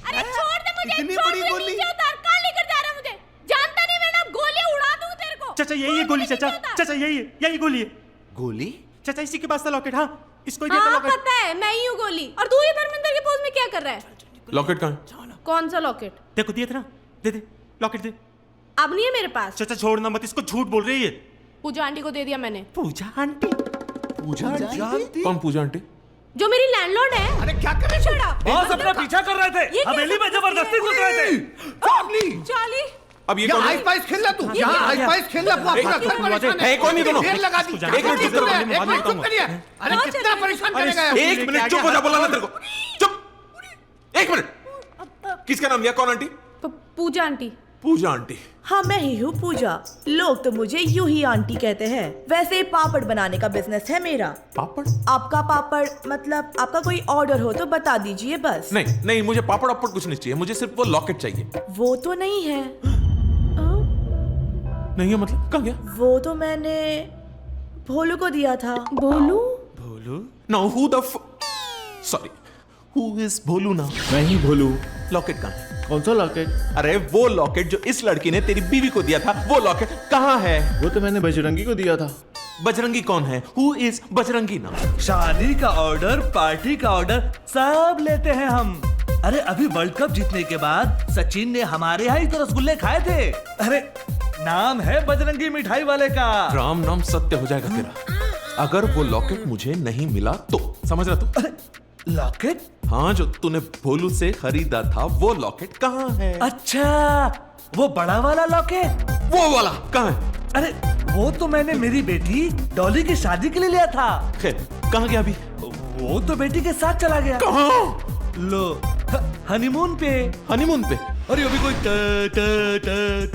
अरे छोड़ दे मुझे, इतनी छोड़ बड़ी दे, गोली? नीचे उतार। कहाँ लेकर जा रहा है मुझे? जानता नहीं, मैं ना गोली उड़ा दूं तेरे को। चाचा यही है गोली। चाचा यही गोली है। गोली? चाचा इसी के पास था लॉकेट। हाँ, इसको ही दिया था हाँ लॉकेट। पता है, मैं ही हूँ गोली। और तू ये धर्मेंद्र के पोज में क्या कर रहा है? लॉकेट कहाँ है? कौन सा लॉकेट? देखो दिया था ना, दे लॉकेट दे। अब नहीं है मेरे पास। चाचा छोड़ना मत, इसको झूठ बोल रही है। पूजा आंटी को दे दिया मैंने। पूजा आंटी? पूजा आंटी? कौन पूजा आंटी? जो मेरी लैंडलॉर्ड है। अरे क्या कर रहे हो? बॉस अपना पीछा कर रहे थे, हवेली में जबरदस्ती घुस रहे थे। चार्ली, अब ये कौन है? आइस पाइस खेल रहा तू। यहाँ आइस पाइस खेल रहा, पूरा घर परेशान है। कौन है दोनों? ढेर लगा दी। एक मिनट चुप करो। एक मिनट चुप करिए। अरे कितना परेशान करेगा यार? एक मिनट चुप हो जा, बोला ना तेरे को। चुप। एक मिनट। किसका नाम लिया? कौन आंटी? पूजा आंटी। पूजा आंटी? हाँ मैं ही हूँ पूजा। लोग तो मुझे यूं ही आंटी कहते हैं। वैसे पापड़ बनाने का बिजनेस है मेरा। पापड़? आपका पापड़ मतलब आपका कोई ऑर्डर हो तो बता दीजिए बस। नहीं, मुझे पापड़ वापड़ कुछ नहीं चाहिए, मुझे सिर्फ वो लॉकेट चाहिए। वो तो नहीं है। नहीं है मतलब? कहाँ गया? वो तो मैंने भोलू को दिया था। Bholu? Now who the sorry, who is Bholu now? मैं ही भोलू। लॉकेट कहाँ है? कौन सा लॉकेट? अरे वो लॉकेट जो इस लड़की ने तेरी बीवी को दिया था, वो लॉकेट कहाँ है? वो तो मैंने बजरंगी को दिया था। बजरंगी कौन है? हु इज बजरंगी ना? शादी का ऑर्डर, पार्टी का ऑर्डर सब लेते हैं हम। अरे अभी वर्ल्ड कप जीतने के बाद सचिन ने हमारे यहाँ ही तो रसगुल्ले खाए थे। अरे नाम है बजरंगी मिठाई वाले का। राम नाम सत्य हो जाएगा तेरा। अगर वो लॉकेट मुझे नहीं मिला तो समझ रहा तू? लॉकेट? हाँ, जो तूने भोलू से खरीदा था वो लॉकेट कहाँ है? अच्छा, वो बड़ा वाला लॉकेट? वो वाला कहाँ है? अरे वो तो मैंने मेरी बेटी डॉली की शादी के लिए लिया था। खैर, कहाँ गया अभी? वो तो बेटी के साथ चला गया। कहाँ? लो, हनीमून पे। हनीमून पे? अरे अभी कोई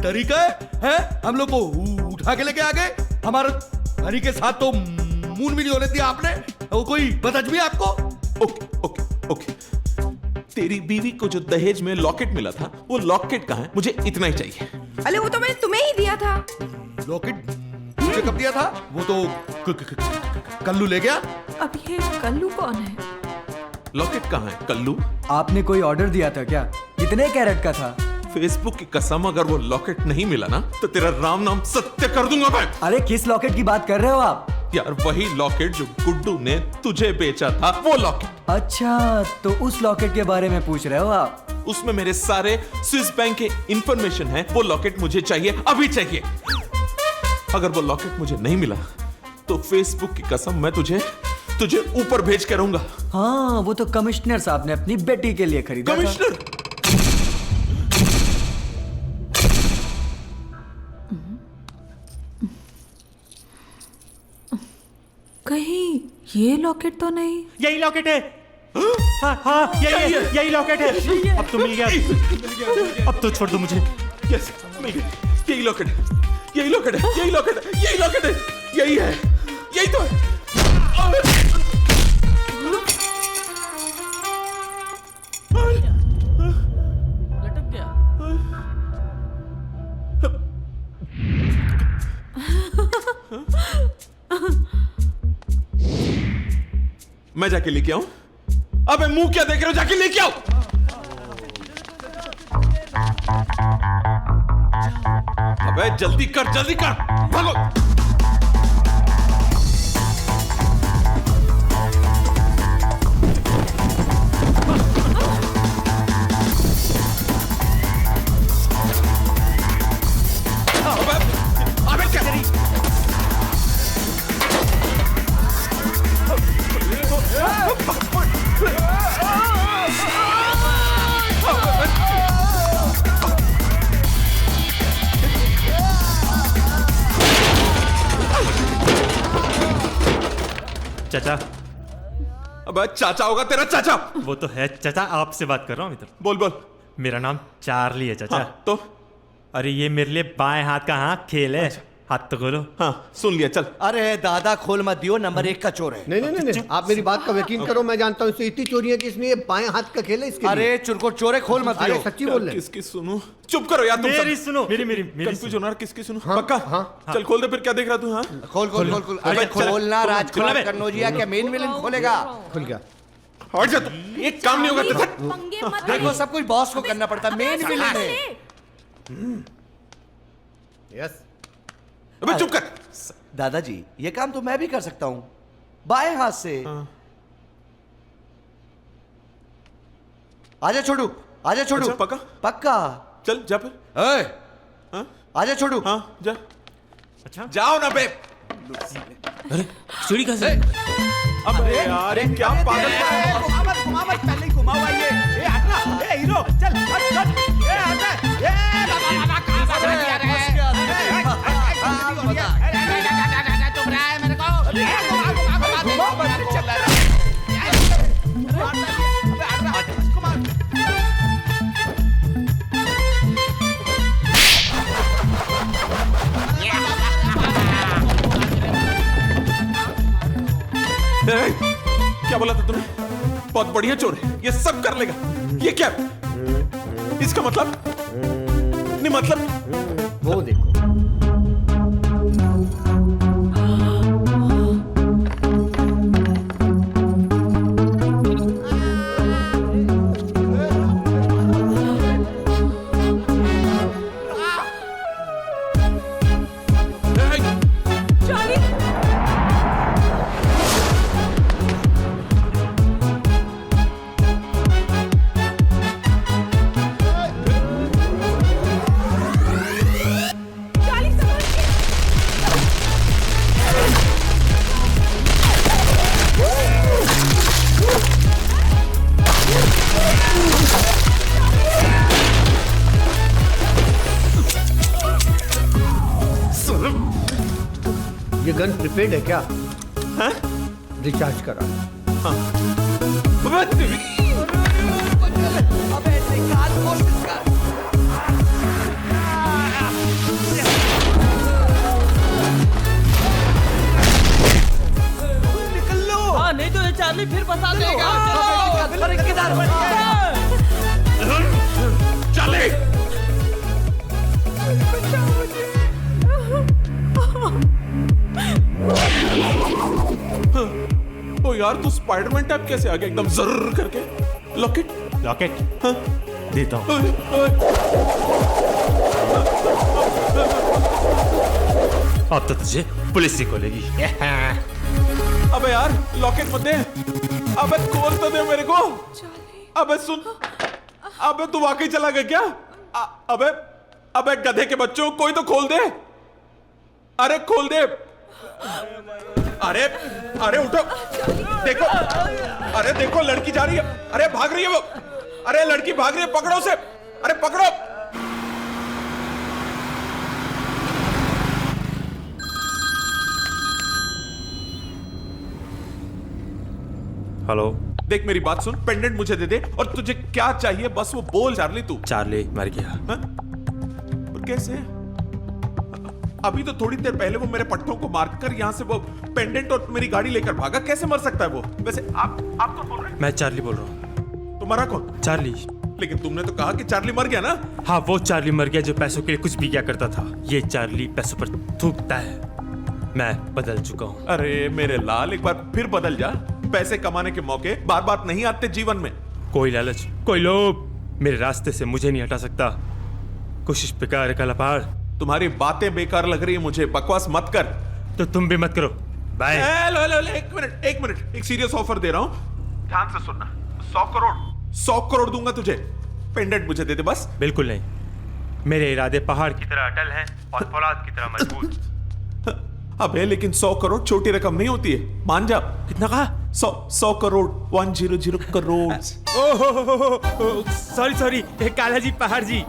तरीका है? हम लोग को उठा के लेके आ गए। हमारा हनी के साथ तो मून भी नहीं होने दिया आपने। वो कोई बदतमीजी आपको? ओके ओके ओके, तेरी बीवी को जो दहेज में लॉकेट मिला था वो लॉकेट कहाँ है? मुझे इतना ही चाहिए। अरे वो तो मैंने तुम्हें ही दिया था। लॉकेट मुझे कब दिया था? वो तो कल्लू ले गया। अब ये कल्लू कौन है? लॉकेट कहाँ है कल्लू? आपने कोई ऑर्डर दिया था क्या? कितने कैरेट का था? फेसबुक की कसम, अगर वो लॉकेट नहीं मिला ना तो तेरा राम नाम सत्य कर दूंगा मैं। अरे किस लॉकेट की बात कर रहे हो आप? यार वही लॉकेट जो गुड्डू ने तुझे बेचा था, वो लॉकेट। अच्छा, तो उस लॉकेट के बारे में पूछ रहे हो आप? उसमें मेरे सारे स्विस बैंक के इंफॉर्मेशन है। वो लॉकेट मुझे चाहिए, अभी चाहिए। अगर वो लॉकेट मुझे नहीं मिला तो फेसबुक की कसम मैं तुझे ऊपर भेज के रहूंगा। हाँ, वो तो कमिश्नर साहब ने अपनी बेटी के लिए खरीदा। कमिश्नर? कहीं ये लॉकेट तो नहीं? यही लॉकेट है। हाँ, यही लॉकेट है। अब तो मिल गया। अब तो छोड़ दो मुझे। यस, मिल गया। यही लॉकेट है, यही लॉकेट है, यही लॉकेट है, यही लॉकेट है, यही है, यही तो है। लटक गया। मैं जाके लेके आऊं? अबे मुंह क्या देख रहे हो? जाके लेके आओ। अबे जल्दी कर, जल्दी कर, भागो। अबे क्या करी? चाचा। अबे चाचा होगा तेरा चाचा। वो तो है चाचा, आपसे बात कर रहा हूँ इधर। बोल बोल। मेरा नाम चार्ली है चाचा। हाँ, तो? अरे ये मेरे लिए बाएं हाथ का हाँ खेल है। हाथ तो खोलो। हाँ, सुन लिया, चल। अरे दादा खोल मत दियो, नंबर 1 का चोर है। नहीं, आप मेरी बात का यकीन करो, मैं जानता हूँ इससे इतनी चोरियां कि इसमें ये बाएं हाथ का खेल है इसके। अरे चुरको चोर है, खोल मत दियो। अरे सच्ची बोल रहे। किसकी सुनूं? चुप करो यार तुम सब। मेरी सुनो। मेरी कंफ्यूज होना, किसकी सुनूं? पक्का? हाँ। चल खोल दे, फिर क्या देख रहा तू? हाँ, खोल। अरे खोलना, राजकुमार कन्नौजिया क्या मेन विलन खोलेगा? खुल गया। हट जा तू, एक काम नहीं होगा तेरा। देखो सब कुछ बॉस को करना पड़ता, मेन विलन है। यस। अबे चुप कर। दादाजी ये काम तो मैं भी कर सकता हूँ, बाएं हाथ से। आजा छोड़ू, आजा छोड़ू। अच्छा, पक्का? पक्का। चल जा फिर। आजा छोड़ू। हाँ जा। अच्छा जाओ ना बे। अरे सीढ़ी कैसे? अबे यार ये क्या पागल। घुमा मत, पहले ही घुमा हुआ ये। ए हटना, ए हीरो, चल हट चल। ए हट, ए बाबा कहां भाग रहा है? तुम रहा है मेरे को। घुमा मत, चल रहा है। क्या बोला था तूने? बहुत बढ़िया चोर है, ये सब कर लेगा। ये क्या? इसका मतलब नहीं, मतलब वो देखो। ये गन प्रिपेयर्ड है क्या? हाँ? रिचार्ज करा। हाँ। अबे निकाल कोशिश कर। निकल लो। हाँ नहीं तो ये चार्ली फिर फंसा देगा। चार्ली ओ यार तू स्पाइडरमैन टाइप कैसे आ गया एकदम जर्र करके? लॉकेट लॉकेट हाँ? देता हूँ। अब तो तुझे पुलिस ही खोलेगी। अबे यार लॉकेट मत दे। अबे खोल तो दे मेरे को। अबे सुन, अबे तू वाकई चला गया क्या? अबे अबे गधे के बच्चों कोई तो खोल दे। अरे खोल दे। अरे अरे उठो, देखो, अरे देखो लड़की जा रही है। अरे भाग रही है वो। अरे लड़की भाग रही है, पकड़ो उसे। अरे पकड़ो। हेलो, देख मेरी बात सुन, पेंडेंट मुझे दे दे और तुझे क्या चाहिए बस वो बोल। चार्ली तू चार्ली मर गया। हाँ? और कैसे? अभी तो थोड़ी देर पहले वो मेरे पट्टों को मारकर यहाँ से वो पेंडेंट और मेरी गाड़ी लेकर भागा। कैसे मर सकता है वो? वैसे आप कौन बोल रहे हैं? मैं चार्ली बोल रहा हूँ। तुम्हारा कौन? चार्ली। लेकिन तुमने तो कहा कि चार्ली मर गया ना? हाँ वो चार्ली मर गया जो पैसों के लिए कुछ भी किया करता था। ये चार्ली पैसों पर थूकता है। मैं बदल चुका हूँ। अरे मेरे लाल एक बार फिर बदल जा। पैसे कमाने के मौके बार बार नहीं आते जीवन में। कोई लालच, कोई लोभ मेरे रास्ते से मुझे नहीं हटा सकता। कोशिश बेकार है काला पहाड़। तुम्हारी बातें बेकार लग रही है मुझे, बकवास मत कर। तो तुम भी मत करो। बाय। एक मिनट, एक सीरियस ऑफर दे रहा हूँ, ध्यान से सुनना। 100 करोड़ दूंगा तुझे। पेंडेंट मुझे दे दे बस। बिल्कुल नहीं, मेरे इरादे पहाड़ की तरह अटल हैं और फौलाद की तरह मजबूत। अबे लेकिन 100 करोड़ छोटी रकम नहीं होती है, मान जा। कितना कहा? 100 करोड़, 100 करोड़। सॉरी काला जी, पहाड़ जी,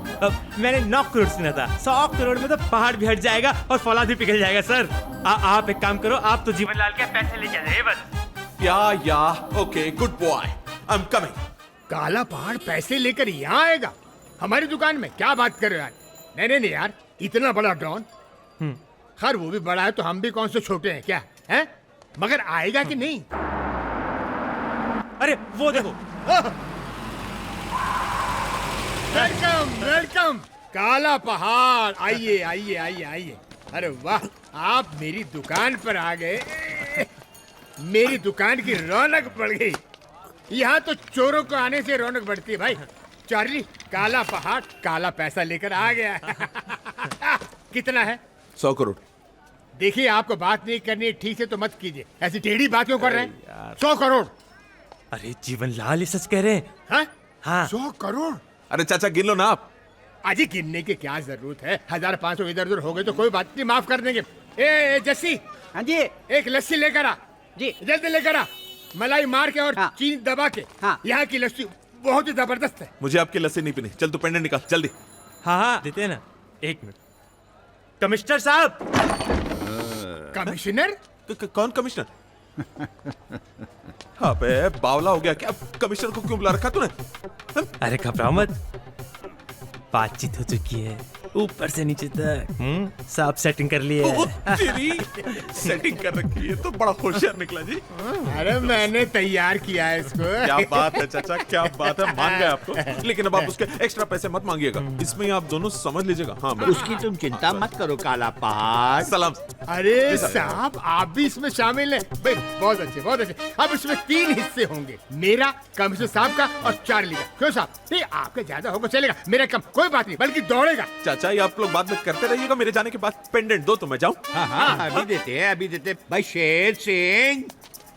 मैंने 9 करोड़ सुना था। 100 करोड़ में तो पहाड़ भी हट जाएगा और फौलाद भी पिघल जाएगा सर। आप एक काम करो, आप तो जीवन लाल के पैसे ले जाइए बस। या okay, good boy, I am coming. काला पहाड़ पैसे लेकर यहाँ आएगा हमारी दुकान में? क्या बात कर रहे हो यार? नहीं यार, इतना बड़ा डॉन। खैर वो भी बड़ा है तो हम भी कौन से छोटे हैं क्या? हैं? मगर आएगा कि नहीं? अरे वो देखो। वेलकम काला पहाड़, आइए। अरे वाह, आप मेरी दुकान पर आ गए। मेरी दुकान की रौनक बढ़ गई। यहाँ तो चोरों को आने से रौनक बढ़ती है भाई। चार्ली, काला पहाड़ काला पैसा लेकर आ गया। कितना है? 100 करोड़। देखिए, आपको बात नहीं करनी है ठीक से तो मत कीजिए। ऐसी टेढ़ी बात क्यों कर रहे हैं? 100 करोड़। अरे जीवन लाल ये सच कह रहे हैं। हाँ? 100 करोड़? अरे चाचा गिन लो ना आप। अजी गिनने की क्या जरूरत है? 1500 इधर उधर हो गए तो कोई बात नहीं, माफ कर देंगे। ए जस्सी। हाँ जी। एक लस्सी लेकर आ जी, जल्दी लेकर आ। मलाई मार के और चीनी दबा के। यहाँ की लस्सी बहुत ही जबरदस्त है। मुझे आपकी लस्सी नहीं पीनी। चल तू पेंडेंट निकाल जल्दी। हाँ देते हैं ना। एक मिनट। कमिश्नर साहब। कमिश्नर? कौन कमिश्नर? अबे बावला हो गया क्या? कमिश्नर को क्यों बुला रखा तूने? अरे घबराओ मत, बातचीत हो चुकी है ऊपर से नीचे तक। सब सेटिंग कर लिए सेटिंग कर रखी है तो बड़ा होशियार निकला जी। अरे मैंने तैयार किया है इसको। क्या बात है चाचा, क्या बात है, मान गए आप तो। लेकिन अब आप उसके एक्स्ट्रा पैसे मत मांगिएगा, इसमें आप दोनों समझ लीजिएगा। हाँ उसकी तुम चिंता मत करो काला पहाड़। सलाम। अरे साहब, आप भी इसमें शामिल हैं भाई। बहुत अच्छे। अब इसमें 3 हिस्से होंगे, मेरा, कमिश्नर साहब का और चार्ली का। क्यों साहब? नहीं, आपका ज्यादा होगा चलेगा, मेरा कम, कोई बात नहीं, बल्कि दौड़ेगा। चाचा ये आप लोग बात में करते रहिएगा, मेरे जाने के बाद पेंडेंट दो तो मैं जाऊं। हाँ, अभी देते भाई। शेर सिंह,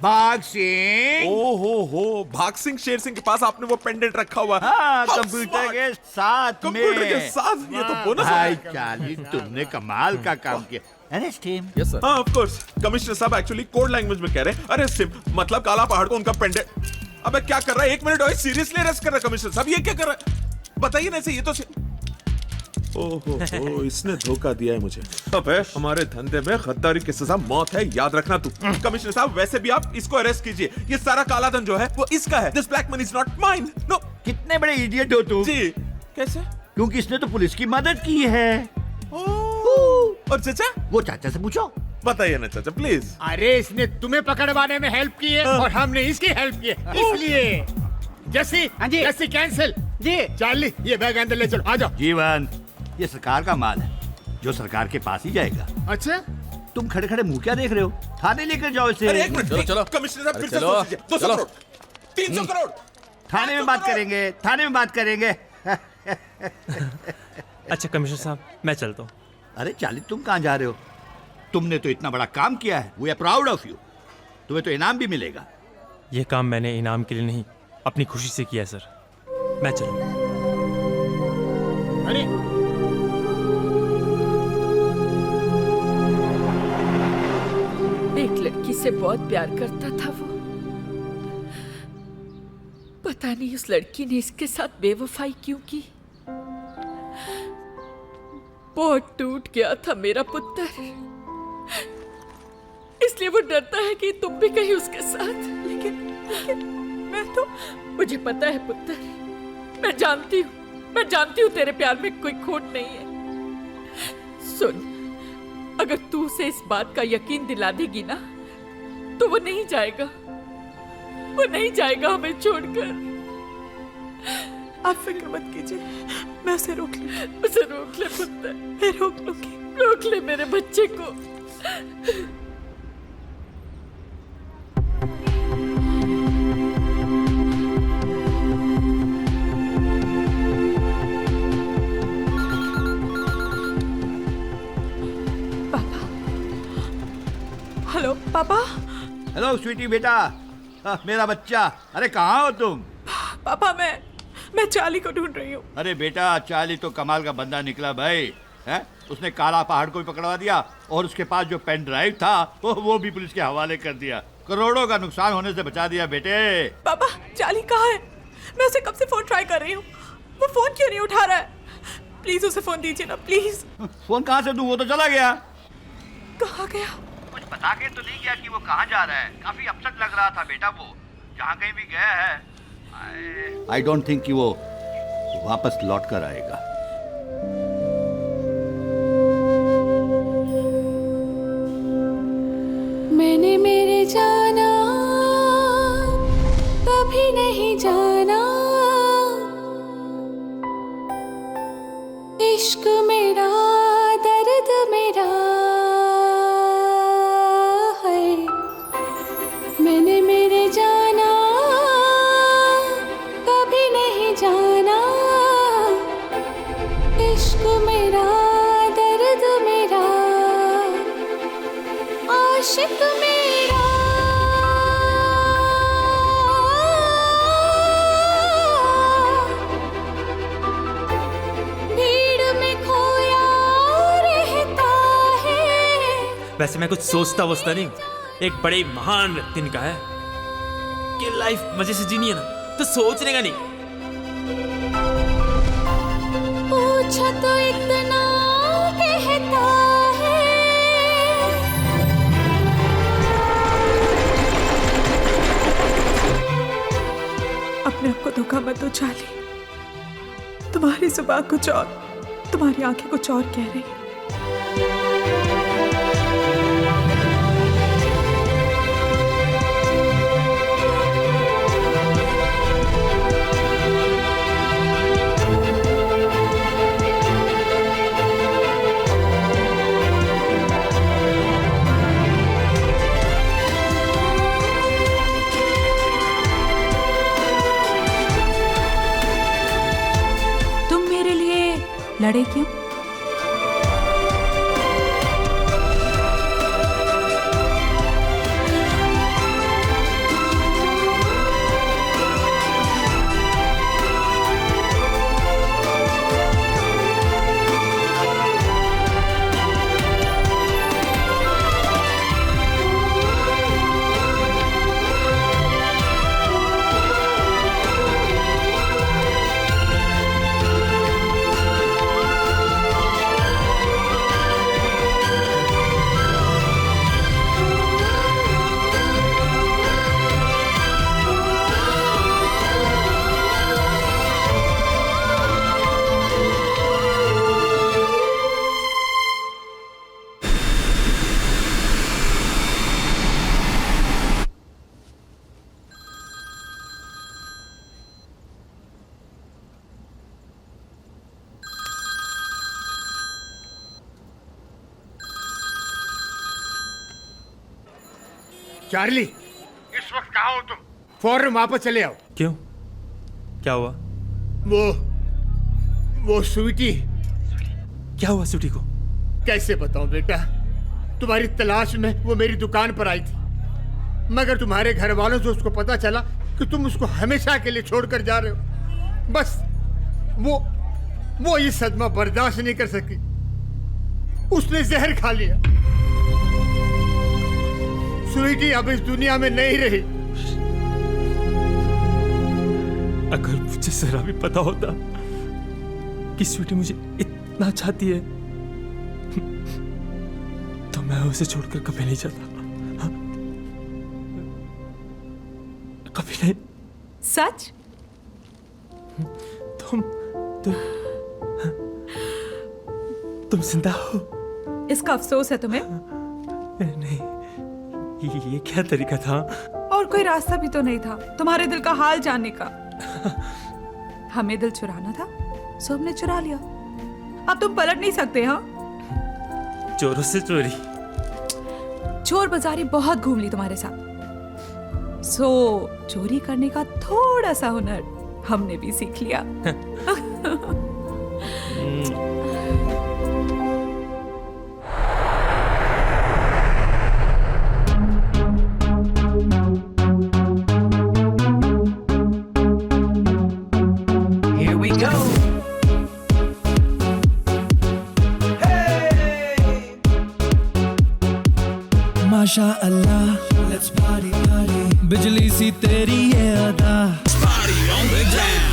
भाग सिंह। हो भाग सिंह, शेर सिंह के पास आपने वो पेंडेंट रखा हुआ है। हाँ, कंप्यूटर के साथ में। ये तो बोनस भाई चार्ली, तुमने कमाल का काम किया। Arrest him. Yes, sir. हाँ, of course. कमिश्नर साहब एक्चुअली कोड लैंग्वेज में कह रहे हैं अरेस्ट हिम, मतलब काला पहाड़ को उनका पेंडेंट। अबे क्या कर रहा है? 1 मिनट, सीरियसली अरेस्ट कर रहा है कमिश्नर साहब? ये क्या कर रहा है बताइए ना। ये तो ओहो, इसने धोखा दिया है मुझे। अबे हमारे धंधे में गद्दारी की सजा मौत है, याद रखना तू। कमिश्नर साहब वैसे भी आप इसको अरेस्ट कीजिए, ये सारा काला धन जो है वो इसका है। This black money is not mine. No. कितने बड़े इडियट हो तुम। जी कैसे? क्योंकि इसने तो पुलिस की मदद की है। और चाचा? वो चाचा से पूछो। बताइए ना चाचा प्लीज। अरे इसने तुम्हें पकड़वाने में हेल्प की है और हमने इसकी हेल्प की है, इसलिए जैसी जैसी कैंसिल। जी चार्ली ये बैग अंदर ले चलो, आ जाओ। जीवन ये सरकार का माल है जो सरकार के पास ही जाएगा। अच्छा तुम खड़े खड़े मुंह क्या देख रहे हो? थाने लेकर जाओ इसे। अरे एक मिनट चलो। कमिश्नर साहब फिर से सोच लीजिए। 200 करोड़ 300 करोड़। थाने में बात करेंगे, थाने में बात करेंगे। अच्छा कमिश्नर साहब मैं चलता हूँ। अरे चार्ली तुम कहाँ जा रहे हो? तुमने तो इतना बड़ा काम किया है, we are proud of you. तुम्हें तो इनाम भी मिलेगा। ये काम मैंने इनाम के लिए नहीं अपनी खुशी से किया सर। मैं चलूँ। अरे एक लड़की से बहुत प्यार करता था वो। पता नहीं उस लड़की ने इसके साथ बेवफाई क्यों की। बहुत टूट गया था मेरा पुत्र, इसलिए वो डरता है कि तुम भी कहीं उसके साथ। लेकिन मैं तो, मुझे पता है पुत्र, मैं जानती हूँ तेरे प्यार में कोई खोट नहीं है। सुन, अगर तू उसे इस बात का यकीन दिला देगी ना तो वो नहीं जाएगा हमें छोड़कर। आप फिक्र मत कीजिए, मैं उसे रोक ले पुत्र, मैं रोक लूंगी। रोक ले मेरे बच्चे को। हेलो पापा। हेलो स्वीटी बेटा, मेरा बच्चा। अरे कहाँ हो तुम? पापा मैं चार्ली को ढूंढ रही हूँ। अरे बेटा चार्ली तो कमाल का बंदा निकला भाई, है? उसने काला पहाड़ को भी पकड़वा दिया और उसके पास जो पेन ड्राइव था वो भी पुलिस के हवाले कर दिया। करोड़ों का नुकसान होने से बचा दिया बेटे। पापा चार्ली कहाँ है? मैं उसे कब से फोन ट्राई कर रही हूँ, वो फोन क्यों नहीं उठा रहा है? प्लीज उसे फोन दीजिए ना प्लीज। फोन कहाँ से दूं? वो तो चला गया। कहाँ गया? कुछ बता के तो नहीं गया कि वो कहाँ जा रहा है। काफी अपसेट लग रहा था बेटा वो। जहाँ कहीं भी गया है आई डोंट थिंक कि वो वापस लौट कर आएगा। मैंने मेरे जाना कभी नहीं जाना, इश्क मेरा दर्द मेरा है। मैंने मेरे जाना कभी नहीं जाना, इश्क मेरा दर्द मेरा आशिक मेरा। भीड़ में खोया रहता है। वैसे मैं कुछ सोचता वोचता नहीं, एक बड़े महान व्यक्ति ने कहा है कि लाइफ मजे से जीनी है ना तो सोचने का नहीं। पूछा तो इतना कहता है। अपने आप को धोखा मत दो चार्ली, तुम्हारी जुबान कुछ और, तुम्हारी आंखें कुछ और कह रही हैं। लड़े क्यों? चार्ली, इस वक्त कहाँ हो तुम? फौरन वापस चले आओ। क्यों, क्या हुआ? वो स्वीटी। क्या हुआ स्वीटी को? कैसे बताऊं बेटा, तुम्हारी तलाश में वो मेरी दुकान पर आई थी, मगर तुम्हारे घर वालों से उसको पता चला कि तुम उसको हमेशा के लिए छोड़कर जा रहे हो। बस वो ये सदमा बर्दाश्त नहीं कर सकी, उसने जहर खा लिया। स्वीटी अब इस दुनिया में नहीं रही। अगर मुझे जरा भी पता होता कि स्वीटी मुझे इतना चाहती है तो मैं उसे छोड़कर कभी नहीं जाता, कभी नहीं। सच? तुम जिंदा हो? इसका अफसोस है तुम्हें? नहीं, ये क्या तरीका था? और कोई रास्ता भी तो नहीं था तुम्हारे दिल का हाल जानने का। हमें दिल चुराना था, सो हमने चुरा लिया। अब तुम पलट नहीं सकते। हाँ, चोरों से चोरी। चोर बाजारी बहुत घूम ली तुम्हारे साथ, सो चोरी करने का थोड़ा सा हुनर हमने भी सीख लिया। Here we go. माशा अल्लाह, let's party party. बिजली सी तेरी ये अदा, party on the jam.